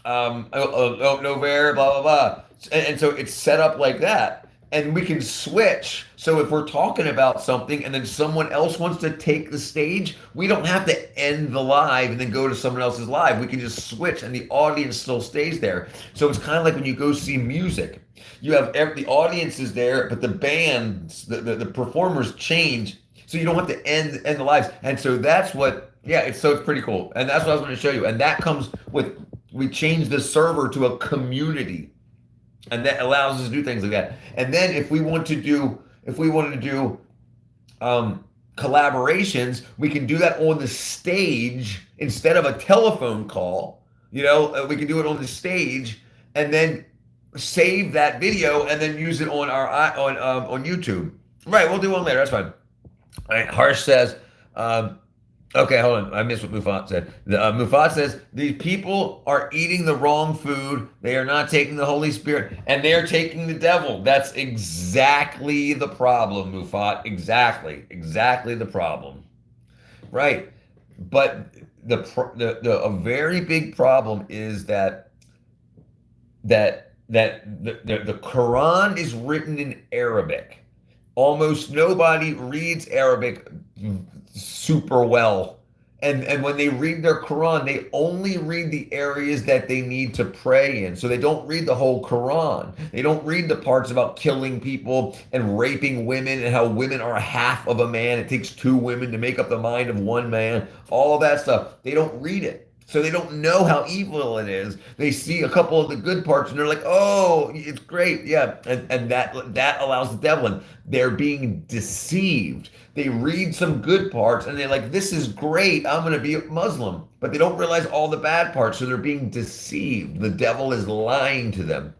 Nover, blah, blah, blah. And so it's set up like that. And we can switch. So if we're talking about something and then someone else wants to take the stage, we don't have to end the live and then go to someone else's live. We can just switch and the audience still stays there. So it's kind of like when you go see music. You have the audience is there, but the bands, the performers change. So you don't have to end the lives. And so that's what, it's pretty cool. And that's what I was going to show you. And that comes with, we changed the server to a community. and that allows us to do things like that. And then if we wanted to do collaborations, we can do that on the stage instead of a telephone call. We can do it on the stage and then save that video and then use it on our on YouTube. Right, we'll do one later. That's fine. All right, Harsh says, okay, hold on. I missed what Mufat said. Mufat says, these people are eating the wrong food. They are not taking the Holy Spirit, and they are taking the devil. That's exactly the problem, Mufat. Exactly the problem. Right. But a very big problem is that the Quran is written in Arabic. Almost nobody reads Arabic super well. And when they read their Quran, they only read the areas that they need to pray in. So they don't read the whole Quran. They don't read the parts about killing people and raping women and how women are half of a man. It takes two women to make up the mind of one man. All of that stuff. They don't read it. So they don't know how evil it is. They see a couple of the good parts and they're like, oh, it's great. Yeah. And that allows the devil in. They're being deceived. They read some good parts and they're like, this is great. I'm going to be a Muslim. But they don't realize all the bad parts. So they're being deceived. The devil is lying to them.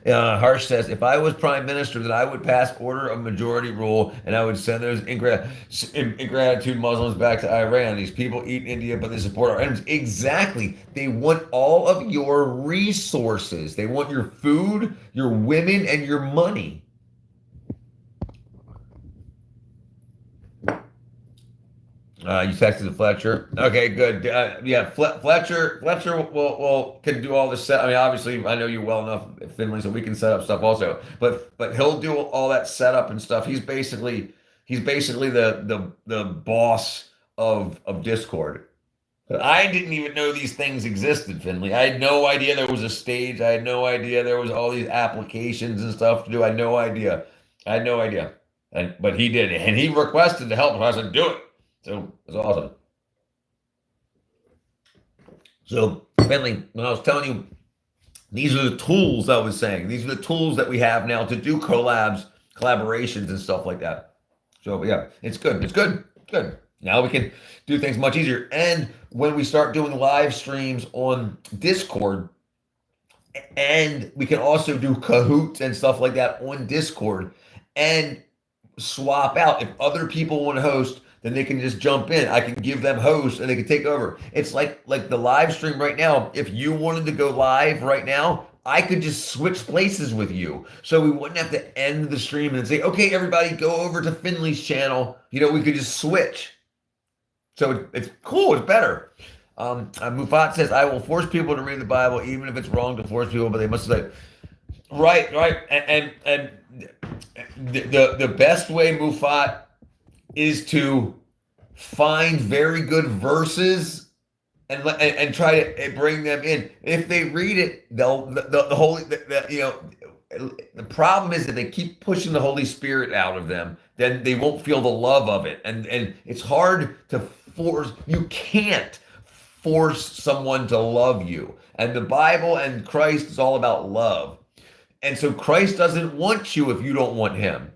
Harsh says, if I was prime minister, then I would pass order of majority rule and I would send those ingratitude Muslims back to Iran. These people eat India, but they support our enemies. Exactly. They want all of your resources. They want your food, your women, and your money. You texted Fletcher. Okay, good. Yeah, Fletcher can do all this. I mean, obviously, I know you well enough, Finley, so we can set up stuff also. But he'll do all that setup and stuff. He's basically the boss of Discord. But I didn't even know these things existed, Finley. I had no idea there was a stage. I had no idea there was all these applications and stuff to do. I had no idea. But he did, and he requested to help. So I said, do it. So it's awesome. So, Finley, when I was telling you, these are the tools I was saying. These are the tools that we have now to do collaborations and stuff like that. So, yeah, it's good. It's good. Good. Now we can do things much easier. And when we start doing live streams on Discord, and we can also do Kahoots and stuff like that on Discord and swap out. If other people want to host, then they can just jump in. I can give them hosts and they can take over. It's like the live stream right now. If you wanted to go live right now, I could just switch places with you. So we wouldn't have to end the stream and say, okay, everybody go over to Finley's channel. We could just switch. So it's cool. It's better. Mufat says, I will force people to read the Bible, even if it's wrong to force people, but they must say, right. And the best way, Mufat, is to find very good verses and try to bring them in. If they read it, the problem is that they keep pushing the Holy Spirit out of them, then they won't feel the love of it. And it's hard to force. You can't force someone to love you. And the Bible and Christ is all about love. And so Christ doesn't want you if you don't want him.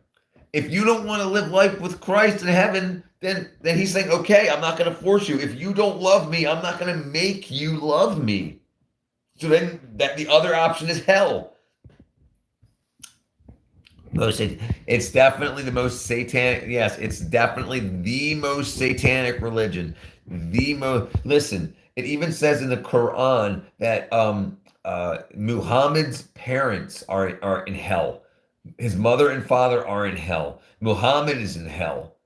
If you don't want to live life with Christ in heaven, then he's saying, okay, I'm not going to force you. If you don't love me, I'm not going to make you love me. So then the other option is hell. It's definitely the most satanic. Yes, it's definitely the most satanic religion. Listen, it even says in the Quran that Muhammad's parents are in hell. His mother and father are in hell. Muhammad is in hell.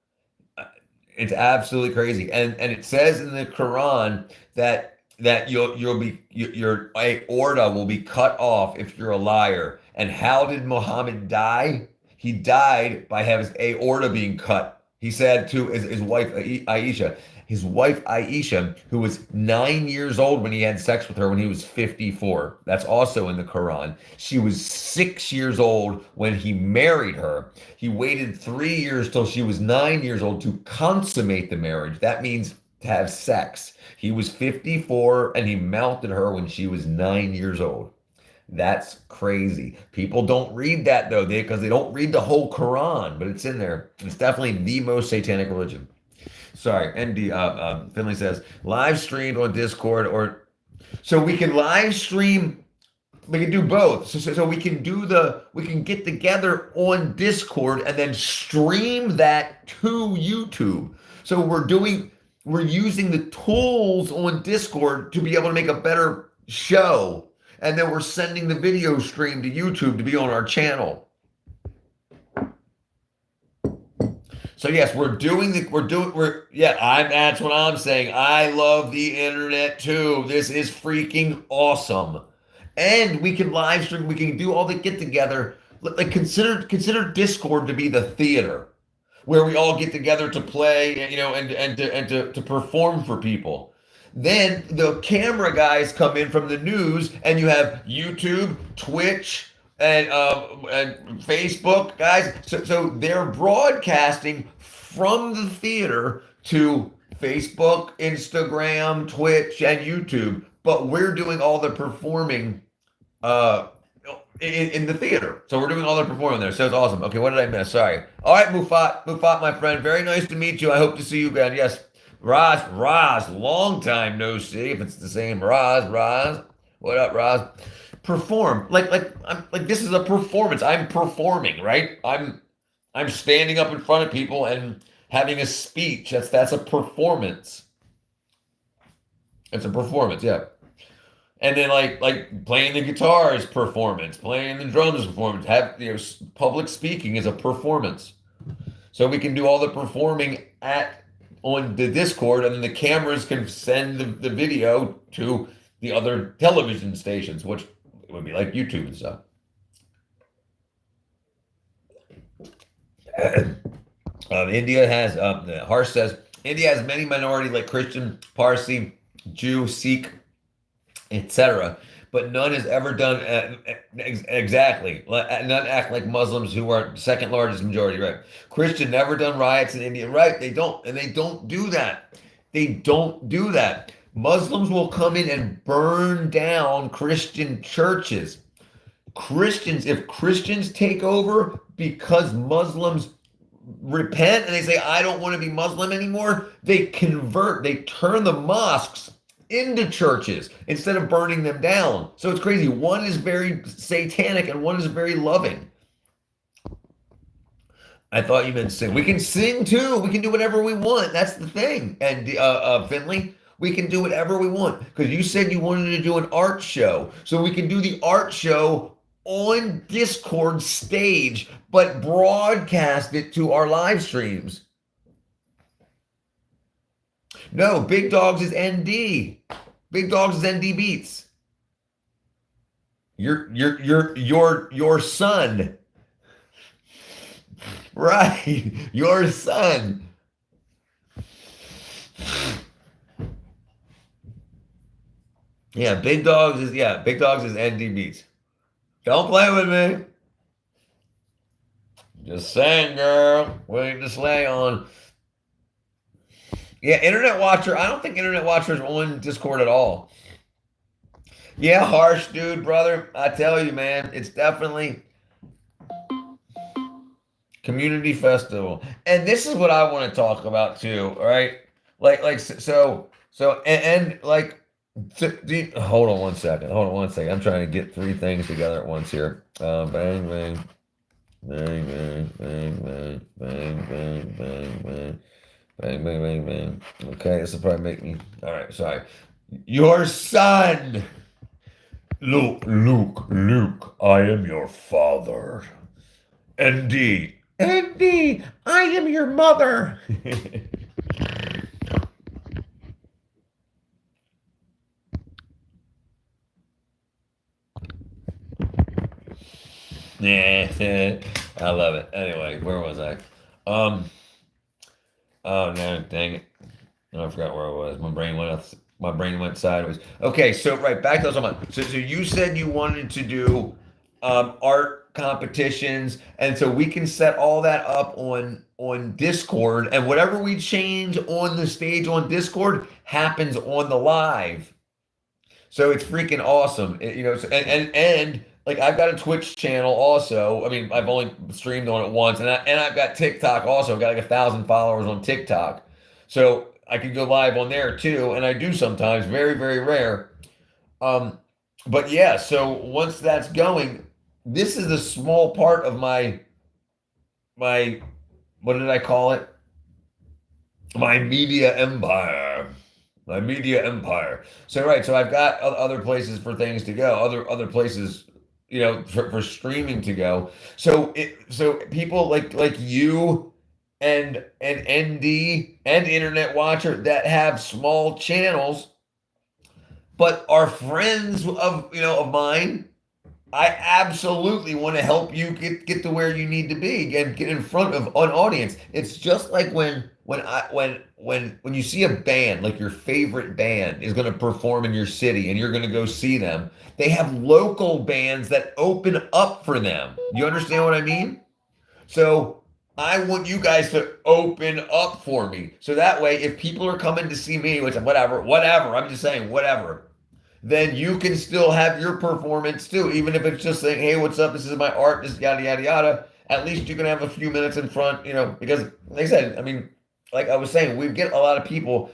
It's absolutely crazy. And it says in the Quran that your aorta will be cut off if you're a liar. And how did Muhammad die? He died by having his aorta being cut. He said to his wife Aisha, who was 9 years old when he had sex with her when he was 54. That's also in the Quran. She was 6 years old when he married her. He waited 3 years till she was 9 years old to consummate the marriage. That means to have sex. He was 54 and he mounted her when she was 9 years old. That's crazy. People don't read that though, because they don't read the whole Quran, but it's in there. It's definitely the most satanic religion. Sorry, ND Finley says live streamed on Discord, or so we can live stream. We can do both. So we can we can get together on Discord and then stream that to YouTube. So we're using the tools on Discord to be able to make a better show. And then we're sending the video stream to YouTube to be on our channel. So yes, that's what I'm saying. I love the internet too. This is freaking awesome. And we can live stream, we can do all the get together. Like consider Discord to be the theater where we all get together to play, and to perform for people. Then the camera guys come in from the news, and you have YouTube, Twitch, and Facebook guys. So they're broadcasting from the theater to Facebook, Instagram, Twitch, and YouTube. But we're doing all the performing in the theater. So we're doing all the performing there. So it's awesome. Okay, what did I miss? Sorry. All right, Mufat, my friend. Very nice to meet you. I hope to see you again. Yes. Roz, long time no see. If it's the same Roz. What up, Roz? Perform. Like this is a performance. I'm performing, right? I'm standing up in front of people and having a speech. That's a performance. It's a performance, yeah. And then like playing the guitar is performance, playing the drums is performance. Public speaking is a performance. So we can do all the performing on the Discord, and then the cameras can send the video to the other television stations, which would be like YouTube and stuff. India has Harsh says India has many minorities like Christian, Parsi, Jew, Sikh, etc. But none has ever done exactly. None act like Muslims, who are second largest majority, right? Christian never done riots in India, right? They don't, and they don't do that. They don't do that. Muslims will come in and burn down Christian churches. If Christians take over because Muslims repent and they say, I don't want to be Muslim anymore, they convert, they turn the mosques into churches instead of burning them down. So it's crazy. One is very satanic and one is very loving. I thought you meant sing. We can sing too. We can do whatever we want. That's the thing. And Finley, we can do whatever we want, because you said you wanted to do an art show. So we can do the art show on Discord stage, but broadcast it to our live streams. No, Big Dogs is ND. Big Dogs is ND Beats. Your son. Right. Your son. Yeah, Big Dogs is ND Beats. Don't play with me. Just saying, girl. Waiting to slay on. Yeah, Internet Watcher. I don't think Internet Watcher is on Discord at all. Yeah, Harsh, dude, brother. I tell you, man, it's definitely community festival. And this is what I want to talk about too, right? Hold on one second. I'm trying to get three things together at once here. Bang, bang, bang, bang, bang, bang, bang, bang, bang, bang. Bang, bang, bang, bang. Okay, this will probably make me. All right, sorry. Your son. Luke, I am your father. ND, I am your mother. Yeah, I love it. Anyway, where was I? Oh no, dang it. I forgot where I was. My brain went sideways. Okay, so right, back to those. So you said you wanted to do art competitions, and so we can set all that up on Discord, and whatever we change on the stage on Discord happens on the live. So it's freaking awesome. And like I've got a Twitch channel also. I mean, I've only streamed on it once, and I've got TikTok also. I've got like 1,000 followers on TikTok, so I can go live on there too, and I do sometimes. Very very rare. Um, but yeah, so once that's going, this is a small part of my what did I call it? My media empire. My media empire. So right, so I've got other places for things to go, other places, for streaming to go. So people like you and ND and Internet Watcher that have small channels, but are friends of mine. I absolutely want to help you get to where you need to be and get in front of an audience. It's just like when you see a band, like your favorite band is going to perform in your city and you're going to go see them. They have local bands that open up for them. You understand what I mean? So I want you guys to open up for me. So that way, if people are coming to see me, which whatever, I'm just saying whatever, then you can still have your performance too, even if it's just saying, "Hey, what's up? This is my art. This is yada yada yada." At least you can have a few minutes in front, because like I said, I mean, like I was saying, we get a lot of people.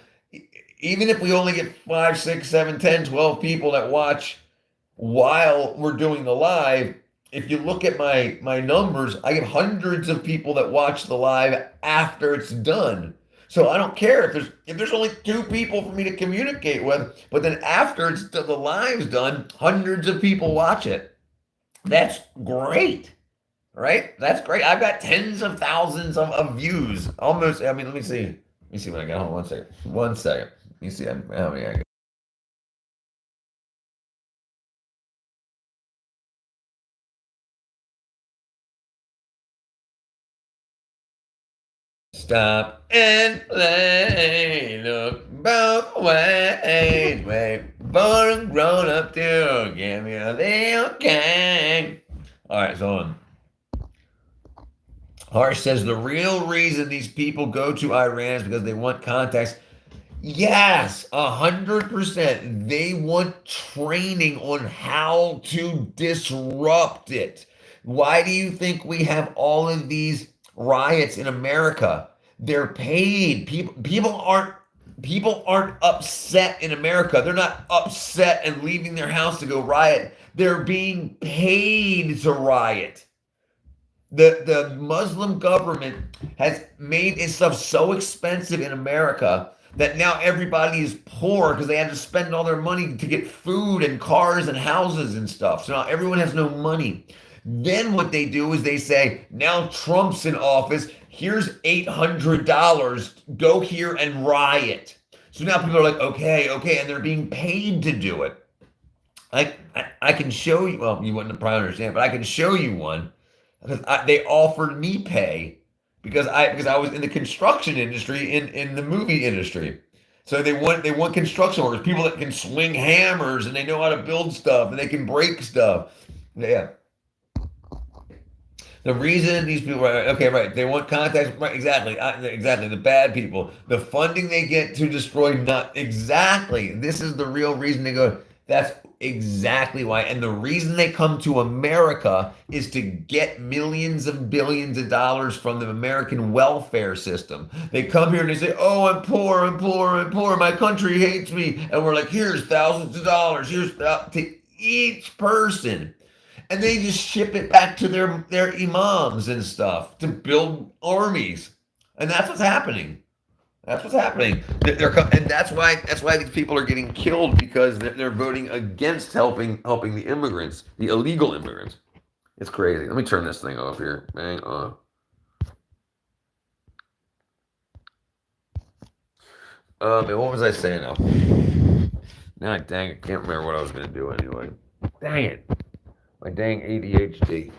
Even if we only get 5, 6, 7, 10, 12 people that watch while we're doing the live, if you look at my numbers, I get hundreds of people that watch the live after it's done. So I don't care if there's only 2 people for me to communicate with, but then after the live's done, hundreds of people watch it. That's great, right? That's great. I've got tens of thousands of views. Almost. I mean, let me see. Let me see what I got. Hold on 1 second. 1 second. Let me see how many I got. Stop and play, look both ways, wait for a grown up to give me a little game. All right, so on. Harsh says the real reason these people go to Iran is because they want contacts. Yes, 100%. They want training on how to disrupt it. Why do you think we have all of these riots in America? They're paid. People aren't upset in America. They're not upset and leaving their house to go riot. They're being paid to riot. The Muslim government has made this stuff so expensive in America that now everybody is poor because they had to spend all their money to get food and cars and houses and stuff. So now everyone has no money. Then what they do is they say, now Trump's in office. Here's $800. Go here and riot. So now people are like, okay, and they're being paid to do it. I can show you. Well, you wouldn't probably understand, but I can show you one because they offered me pay because I was in the construction industry in the movie industry. So they want construction workers, people that can swing hammers and they know how to build stuff and they can break stuff. Yeah. The reason these people, okay, right, they want contacts, right, exactly, exactly, the bad people, the funding they get to destroy, not exactly. This is the real reason they go. That's exactly why. And the reason they come to America is to get millions and billions of dollars from the American welfare system. They come here and they say, oh, I'm poor, I'm poor, I'm poor. My country hates me. And we're like, here's thousands of dollars. Here's to each person. And they just ship it back to their imams and stuff to build armies. And that's what's happening. That's what's happening. And that's why these people are getting killed because they're voting against helping the immigrants, the illegal immigrants. It's crazy. Let me turn this thing off here. Hang on. And what was I saying now? Now, dang, I can't remember what I was going to do anyway. Dang it. My dang ADHD.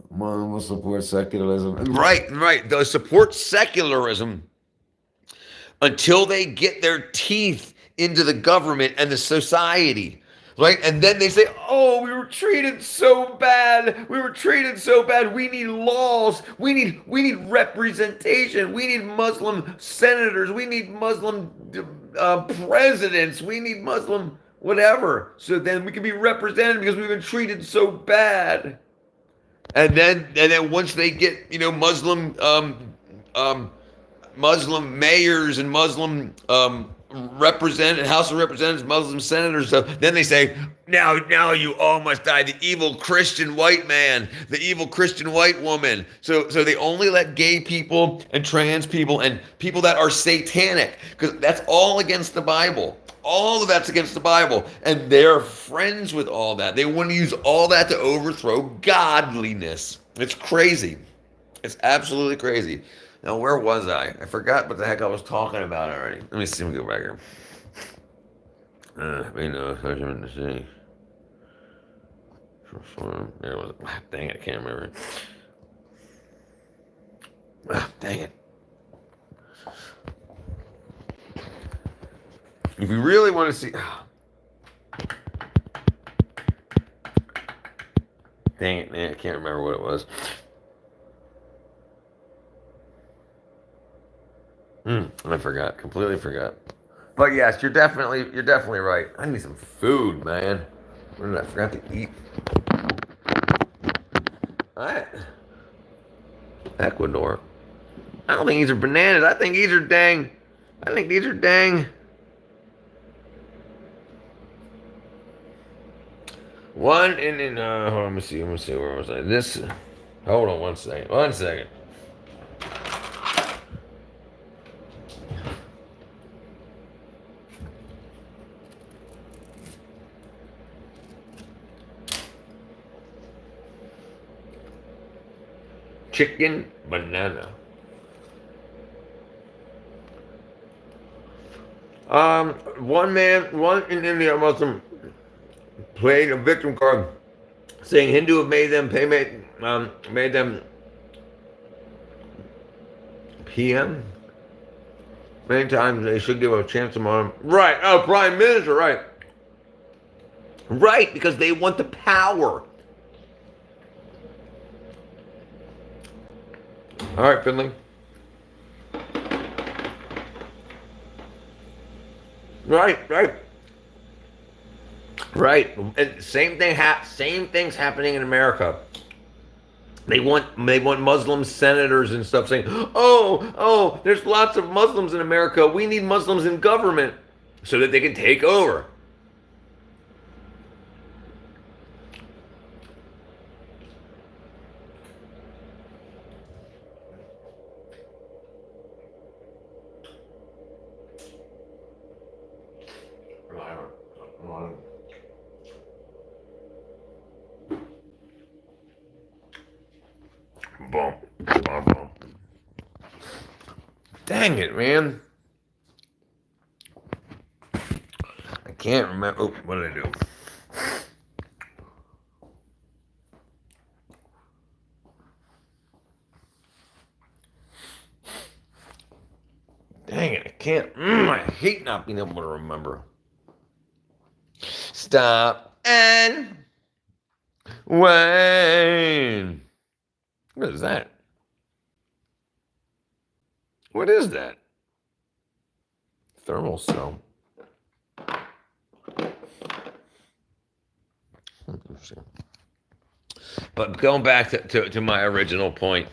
One will support secularism. Right. They'll support secularism until they get their teeth into the government and the society. right? And then they say, "Oh, we were treated so bad. We were treated so bad. We need laws. We need representation. We need Muslim senators. We need Muslim presidents. We need Muslim whatever. So then we can be represented because we've been treated so bad." And then once they get um, Muslim mayors and Muslim House of Representatives, Muslim senators, then they say, now you all must die. The evil Christian white man, the evil Christian white woman. So they only let gay people and trans people and people that are satanic, because that's all against the Bible. All of that's against the Bible, and they're friends with all that. They want to use all that to overthrow godliness. It's crazy. It's absolutely crazy. Now, where was I? I forgot what the heck I was talking about already. Let me see. Let me go back here. Judgment in the city. There was. Dang it, I can't remember. Dang it. If you really want to see. Dang it, man. I can't remember what it was. I forgot. Completely forgot. But yes, you're definitely right. I need some food, man. What did I forgot to eat? Alright. Ecuador. I don't think these are bananas. I think these are dang. One in hold on, let me see, where was I? This. Hold on 1 second. 1 second. Chicken banana. One in India Muslim played a victim card saying Hindu have made them PM. Many times they should give a chance tomorrow. Right. Oh, Prime Minister, right. Right, because they want the power. All right, Finley. Right. And same things happening in America. They want Muslim senators and stuff saying, "Oh, there's lots of Muslims in America. We need Muslims in government so that they can take over." Boom. Dang it, man. I can't remember. Oh, what did I do? Dang it, I can't. I hate not being able to remember. Stop and wait. What is that? What is that? Thermal cell. But going back to my original point,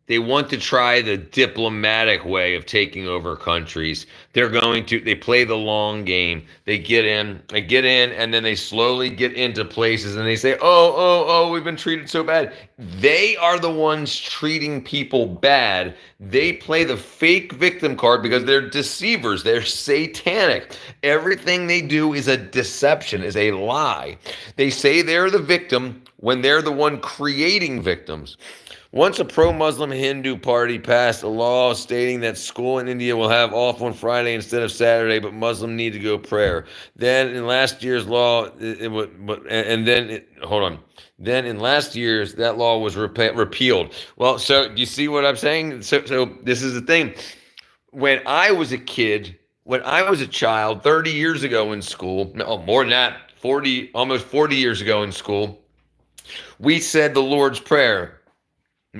they want to try the diplomatic way of taking over countries. They play the long game. They get in, and then they slowly get into places and they say, oh, we've been treated so bad. They are the ones treating people bad. They play the fake victim card because they're deceivers. They're satanic. Everything they do is a deception, is a lie. They say they're the victim when they're the one creating victims. Once a pro-Muslim Hindu party passed a law stating that school in India will have off on Friday instead of Saturday, but Muslims need to go prayer. Then in last year's law, Then in last year's, that law was repealed. Well, so do you see what I'm saying? So this is the thing. When I was a kid, when I was a child, 30 years ago in school, no, more than that, 40, almost 40 years ago in school, we said the Lord's Prayer.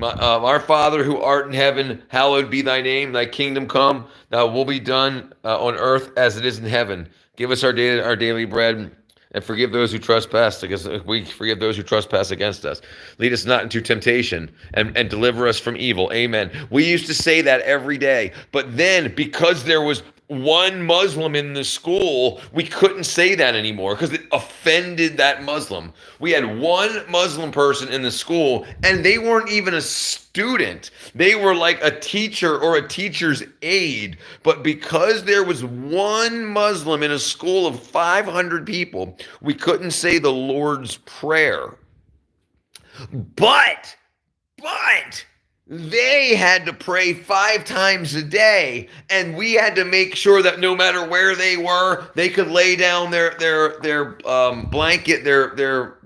Our Father who art in heaven, hallowed be thy name. Thy kingdom come. Thy will be done on earth as it is in heaven. Give us our daily bread, and forgive those who trespass against us. We forgive those who trespass against us. Lead us not into temptation, and deliver us from evil. Amen. We used to say that every day, but then because there was one Muslim in the school, we couldn't say that anymore because it offended that Muslim. We had one Muslim person in the school, and they weren't even a student. They were like a teacher or a teacher's aide. But because there was one Muslim in a school of 500 people, we couldn't say the Lord's Prayer. But they had to pray 5 times a day, and we had to make sure that no matter where they were, they could lay down their blanket, their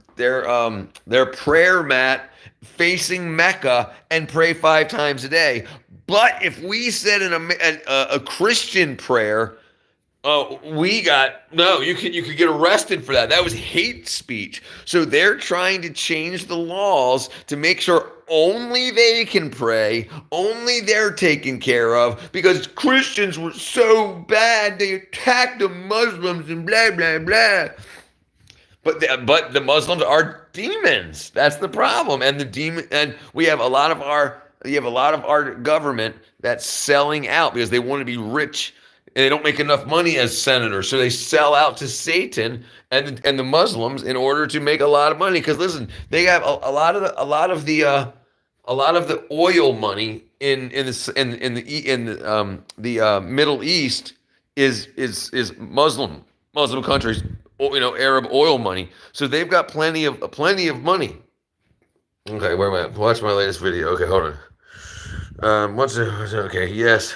prayer mat facing Mecca and pray 5 times a day. But if we said a Christian prayer, you could get arrested for that. That was hate speech. So they're trying to change the laws to make sure only they can pray, only they're taken care of, because Christians were so bad, they attacked the Muslims and blah, blah, blah. But the Muslims are demons. That's the problem. And we have a lot of our government that's selling out because they want to be rich. And they don't make enough money as senators, so they sell out to Satan and the Muslims in order to make a lot of money. Because listen, they have a lot of the oil money in the Middle East is Muslim countries, Arab oil money. So they've got plenty of money. Okay, where am I at? Watch my latest video. Okay, hold on. Okay, yes.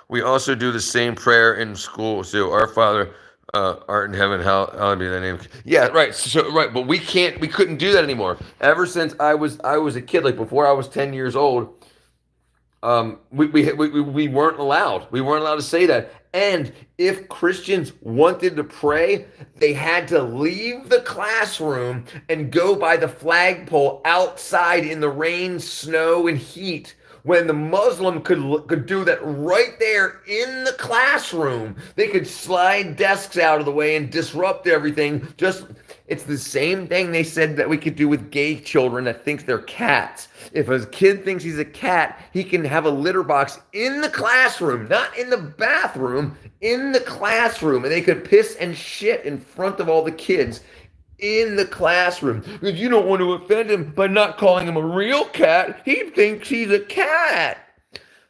We also do the same prayer in school. So, our Father, art in heaven, hallowed be thy name. Yeah, right. So, right, but we couldn't do that anymore. Ever since I was a kid, like before I was 10 years old, we weren't allowed. We weren't allowed to say that. And if Christians wanted to pray, they had to leave the classroom and go by the flagpole outside in the rain, snow, and heat. When the Muslim could do that right there in the classroom. They could slide desks out of the way and disrupt everything. It's the same thing they said that we could do with gay children that think they're cats. If a kid thinks he's a cat, he can have a litter box in the classroom, not in the bathroom, in the classroom. And they could piss and shit in front of all the kids in the classroom, because you don't want to offend him by not calling him a real cat. He thinks he's a cat,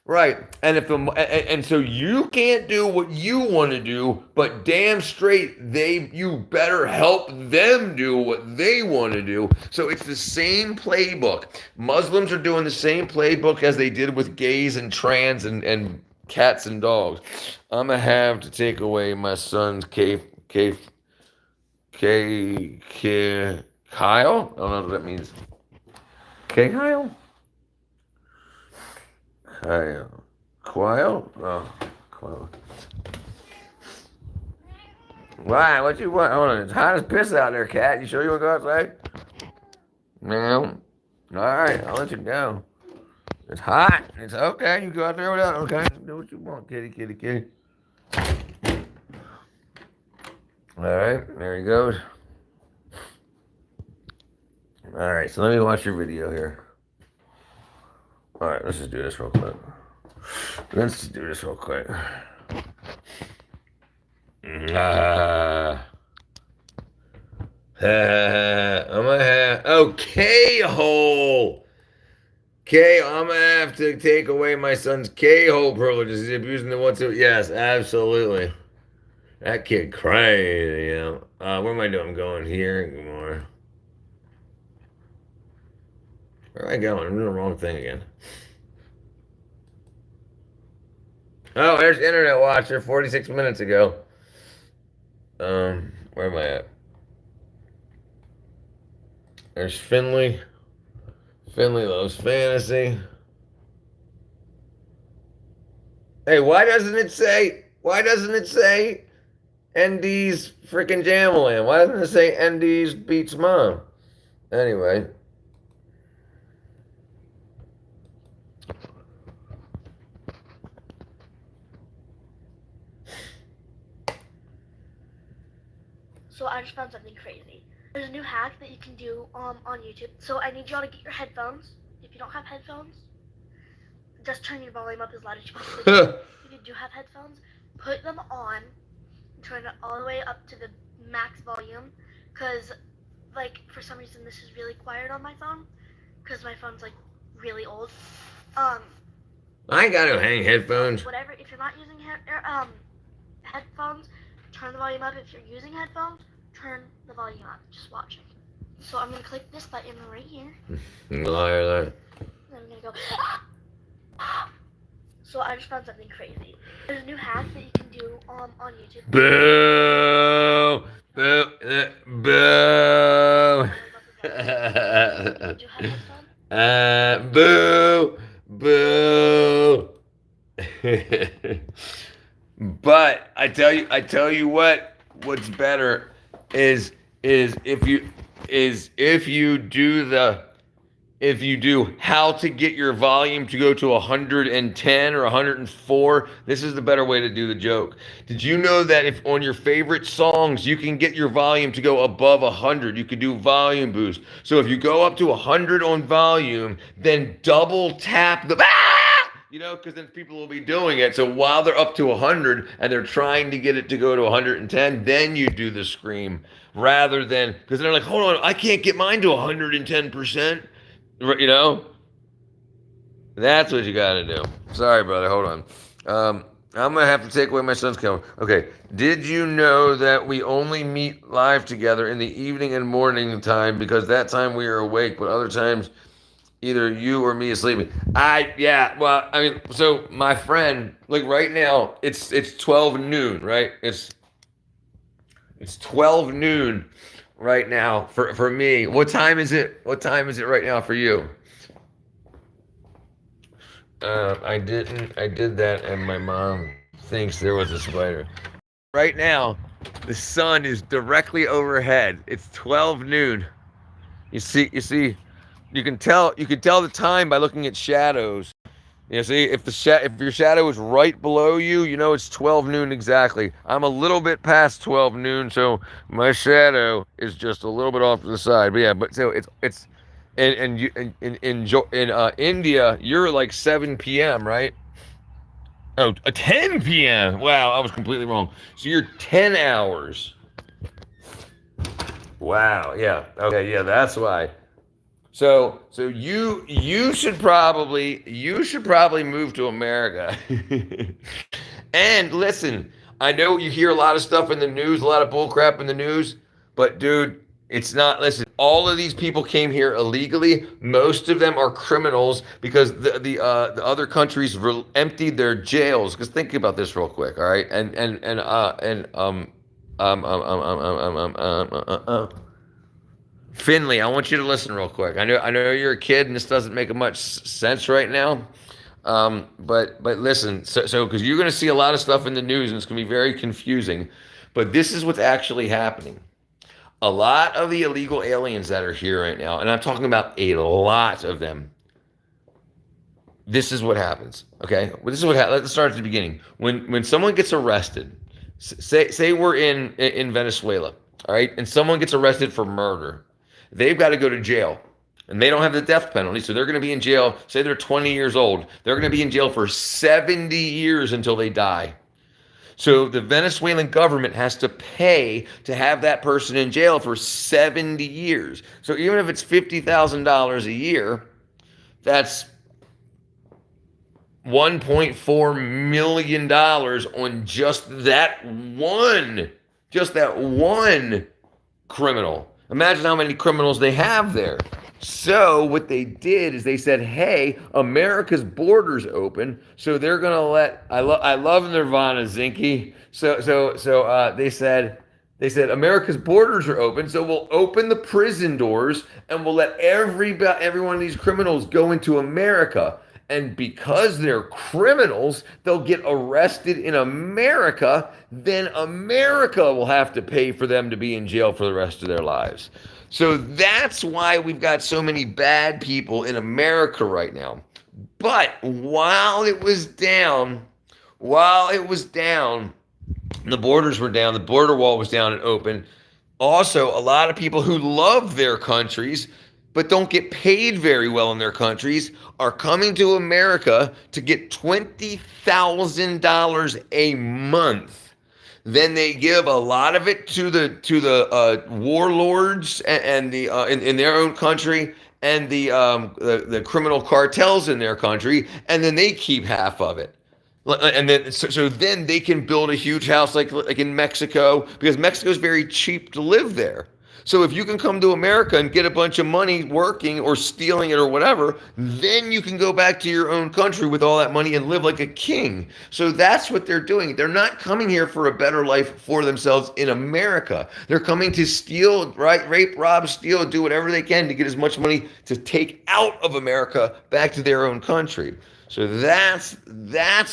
right? And so you can't do what you want to do, but damn straight you better help them do what they want to do. So it's the same playbook. Muslims are doing the same playbook as they did with gays and trans and cats and dogs. I'm gonna have to take away my son's Kyle? I don't know what that means. Kyle? Quail? Oh, Quail. Why? What you want? Hold on. It's hot as piss out there, cat. You sure you want to go outside? No. All right. I'll let you go. It's hot. It's okay. You go out there without. Okay. Do what you want, kitty. All right, there he goes. All right, so let me watch your video here. All right, let's just do this real quick. I'm gonna have K-hole. I'm gonna have to take away my son's K-hole privileges. He's abusing the what's-it. Yes, absolutely. That kid crazy, where am I doing? I'm going here. Good morning. Where am I going? I'm doing the wrong thing again. Oh, there's Internet Watcher 46 minutes ago. Where am I at? There's Finley. Finley loves fantasy. Hey, why doesn't it say Why doesn't it say ND's freaking Jamaland? Why doesn't it say ND's Beats Mom? Anyway. So I just found something crazy. There's a new hack that you can do on YouTube. So I need y'all to get your headphones. If you don't have headphones, just turn your volume up as loud as you possibly can. If you do have headphones, put them on, turn it all the way up to the max volume, because like for some reason this is really quiet on my phone, because my phone's like really old. I ain't got no hang headphones. Whatever. If you're not using headphones, turn the volume up. If you're using headphones, turn the volume up. Just watch it. So I'm gonna click this button right here. Liar. And I'm gonna go. So I just found something crazy. There's a new hack that you can do on YouTube. Boo! Boo! Boo! Do you have headphones? Boo! Boo! But I tell you what's better is if you do how to get your volume to go to 110 or 104, this is the better way to do the joke. Did you know that if on your favorite songs you can get your volume to go above 100, you could do volume boost. So if you go up to 100 on volume, then double tap the because then people will be doing it. So while they're up to 100 and they're trying to get it to go to 110, then you do the scream rather than, because they're like, hold on, I can't get mine to 110%. That's what you got to do. Sorry, brother. Hold on. I'm going to have to take away my son's camera. Okay. Did you know that we only meet live together in the evening and morning time because that time we are awake, but other times either you or me is sleeping? So my friend, like right now, it's 12 noon, right? It's 12 noon right now for me. What time is it? What time is it right now for you? I did that, and my mom thinks there was a spider. Right now, the sun is directly overhead. It's 12 noon. You see, you can tell the time by looking at shadows. You see, if your shadow is right below you, you know it's 12 noon exactly. I'm a little bit past 12 noon, so my shadow is just a little bit off to the side. But yeah, so it's in India, you're like 7 p.m., right? Oh, 10 p.m. Wow, I was completely wrong. So you're 10 hours. Wow, yeah. Okay, yeah, that's why. So you should probably move to America. And listen, I know you hear a lot of stuff in the news, a lot of bull crap in the news, but dude, it's not. Listen, all of these people came here illegally. Most of them are criminals because the other countries emptied their jails. Because think about this real quick, all right? Finley, I want you to listen real quick. I know you're a kid and this doesn't make much sense right now. But listen, so because you're going to see a lot of stuff in the news and it's going to be very confusing. But this is what's actually happening. A lot of the illegal aliens that are here right now, and I'm talking about a lot of them. This is what happens. Okay, well, this is what happens. Let's start at the beginning. When someone gets arrested, say we're in Venezuela, all right, and someone gets arrested for murder, they've got to go to jail. And they don't have the death penalty, so they're going to be in jail. Say they're 20 years old. They're going to be in jail for 70 years until they die. So the Venezuelan government has to pay to have that person in jail for 70 years. So even if it's $50,000 a year, that's $1.4 million on just that one criminal. Imagine how many criminals they have there. So what they did is they said, "Hey, America's borders open, so they're gonna let." I love Nirvana, Zinky. So they said America's borders are open, so we'll open the prison doors and we'll let every one of these criminals go into America. And because they're criminals, they'll get arrested in America. Then America will have to pay for them to be in jail for the rest of their lives. So that's why we've got so many bad people in America right now. But while it was down, the borders were down, the border wall was down and open. Also, a lot of people who love their countries but don't get paid very well in their countries are coming to America to get $20,000 a month. Then they give a lot of it to the warlords and the in their own country, and the criminal cartels in their country, and then they keep half of it. And then so then they can build a huge house like in Mexico, because Mexico is very cheap to live there. So if you can come to America and get a bunch of money working or stealing it or whatever, then you can go back to your own country with all that money and live like a king. So that's what they're doing. They're not coming here for a better life for themselves in America. They're coming to steal, right? Rape, rob, steal, do whatever they can to get as much money to take out of America back to their own country. So that's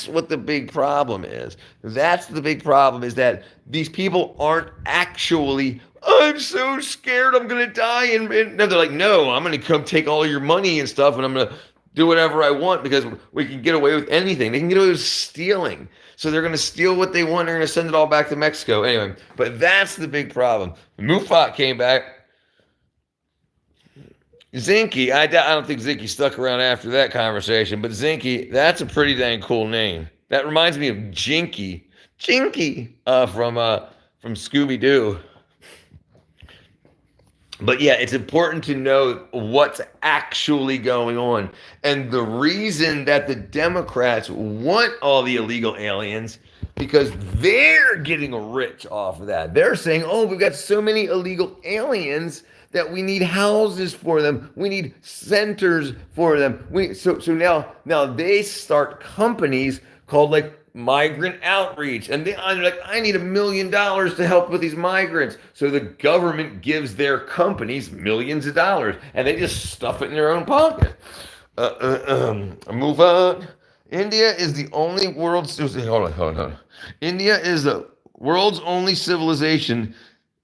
what the big problem is. That's the big problem, is that these people aren't actually, I'm so scared I'm going to die. And they're like, no, I'm going to come take all your money and stuff, and I'm going to do whatever I want because we can get away with anything. They can get away with stealing. So they're going to steal what they want. They're going to send it all back to Mexico. Anyway, but that's the big problem. Mufat came back. Zinke, I don't think Zinke stuck around after that conversation, but Zinke, that's a pretty dang cool name. That reminds me of Jinky from Scooby-Doo. But yeah, it's important to know what's actually going on. And the reason that the Democrats want all the illegal aliens, because they're getting rich off of that. They're saying, oh, we've got so many illegal aliens that we need houses for them. We need centers for them. So now they start companies called like Migrant Outreach, and they're like, I need $1 million to help with these migrants. So the government gives their companies millions of dollars, and they just stuff it in their own pocket. Move on. India is the only hold on. India is the world's only civilization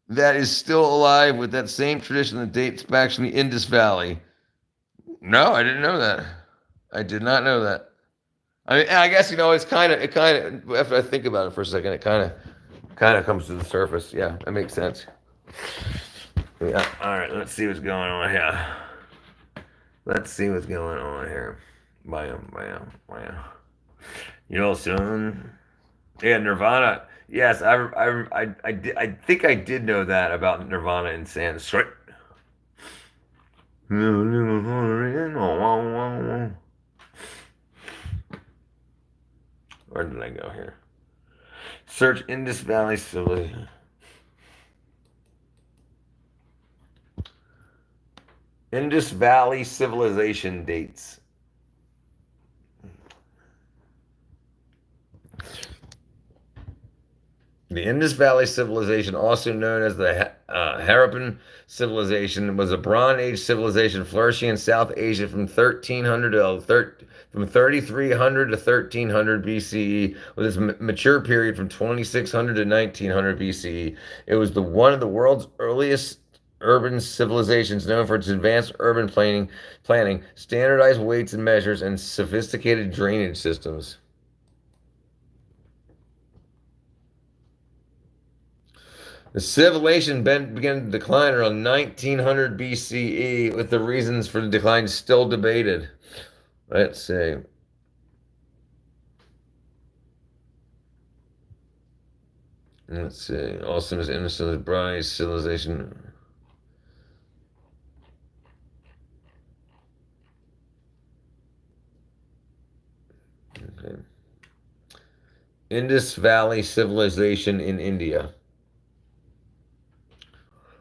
that is still alive with that same tradition that dates back from the Indus Valley. No, I didn't know that. I did not know that. I mean, I guess, it kind of, after I think about it for a second, it kind of comes to the surface. Yeah, that makes sense. Yeah. All right, let's see what's going on here. Bam. Son. Yeah, Nirvana. Yes, I think I did know that about Nirvana in Sanskrit. Where did I go here? Search Indus Valley Civilization. Indus Valley Civilization dates. The Indus Valley Civilization, also known as the Harappan Civilization, was a Bronze Age civilization flourishing in South Asia from 3300 to 1300 BCE, with its mature period from 2600 to 1900 BCE. It was one of the world's earliest urban civilizations, known for its advanced urban planning, standardized weights and measures, and sophisticated drainage systems. The civilization began to decline around 1900 BCE, with the reasons for the decline still debated. Let's see. Also, as innocent Bronze Age civilization. Okay. Indus Valley Civilization in India.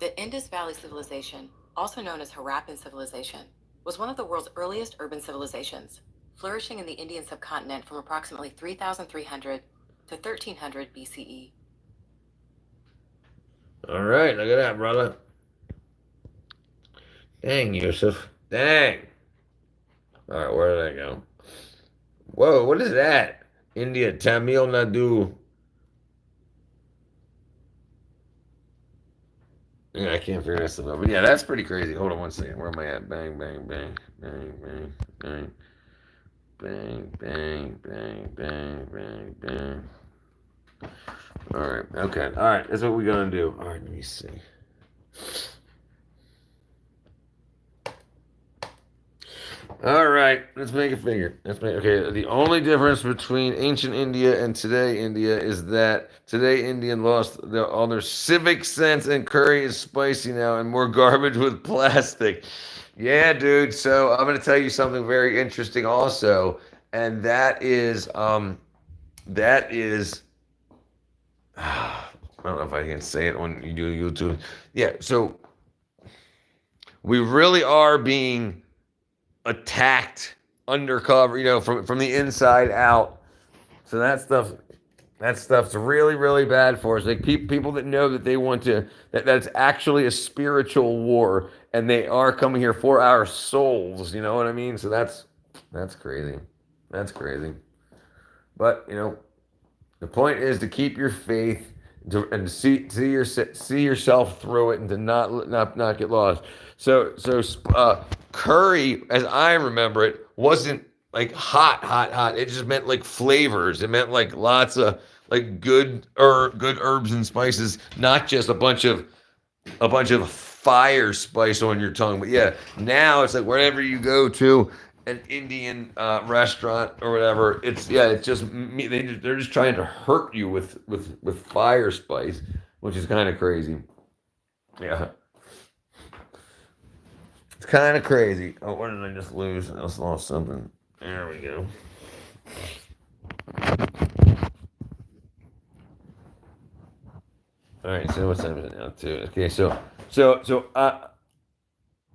The Indus Valley Civilization, also known as Harappan Civilization, was one of the world's earliest urban civilizations, flourishing in the Indian subcontinent from approximately 3,300 to 1300 BCE. All right, look at that, brother. Dang, Yusuf. Dang. All right, where did I go? Whoa, what is that? India, Tamil Nadu. Yeah, I can't figure that stuff out. But yeah, that's pretty crazy. Hold on one second. Where am I at? Bang, bang, bang, bang, bang, bang, bang, bang, bang, bang, bang, bang. All right. Okay. All right. That's what we're gonna do. All right. Let me see. All right. Let's make a figure. Okay. The only difference between ancient India and today India is that today India lost all their civic sense, and curry is spicy now and more garbage with plastic. Yeah, dude. So I'm gonna tell you something very interesting also, and that is I don't know if I can say it when you do YouTube. Yeah, so we really are being attacked undercover, from the inside out. So that stuff's really, really bad for us. Like people that know that they want to, that's actually a spiritual war, and they are coming here for our souls. You know what I mean? So that's crazy. That's crazy. But the point is to keep your faith, and see yourself through it, and to not get lost. So curry, as I remember it, wasn't like hot. It just meant like flavors. It meant like lots of like good herbs and spices, not just a bunch of fire spice on your tongue. But yeah, now it's like wherever you go to an Indian restaurant or whatever, it's just me. They're just trying to hurt you with fire spice, which is kind of crazy. Yeah, it's kind of crazy. Oh, what did I just lose? I just lost something. There we go. All right, so what's time is it now? Too. Okay, so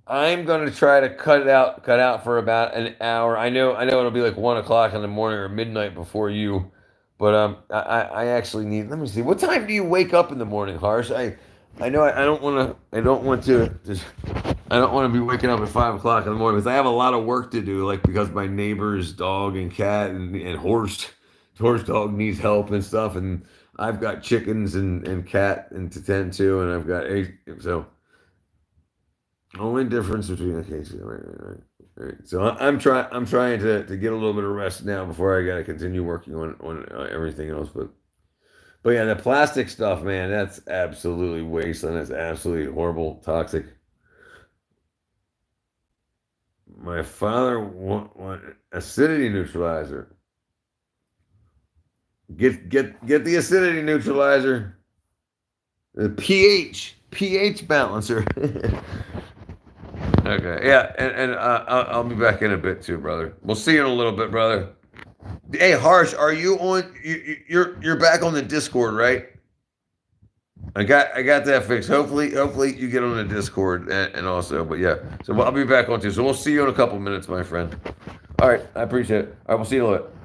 I'm gonna try to cut out for about an hour. I know it'll be like 1 o'clock in the morning or midnight before you, but I actually need. Let me see. What time do you wake up in the morning, Harsh? I know I don't want to be waking up at 5 o'clock in the morning because I have a lot of work to do. Like because my neighbor's dog and cat and horse dog needs help and stuff, and I've got chickens and cat and to tend to, and I've got eggs. So only difference between right. So I'm trying to get a little bit of rest now before I got to continue working on everything else. But yeah, the plastic stuff, man, that's absolutely wasteland. That's absolutely horrible, toxic. My father want acidity neutralizer. Get the acidity neutralizer. The pH balancer. Okay, yeah, and I'll be back in a bit too, brother. We'll see you in a little bit, brother. Hey, Harsh, are you on? You're back on the Discord, right? I got that fixed. Hopefully you get on the Discord and also, but yeah. So I'll be back on too. So we'll see you in a couple minutes, my friend. All right, I appreciate it. All right, we'll see you in a little bit.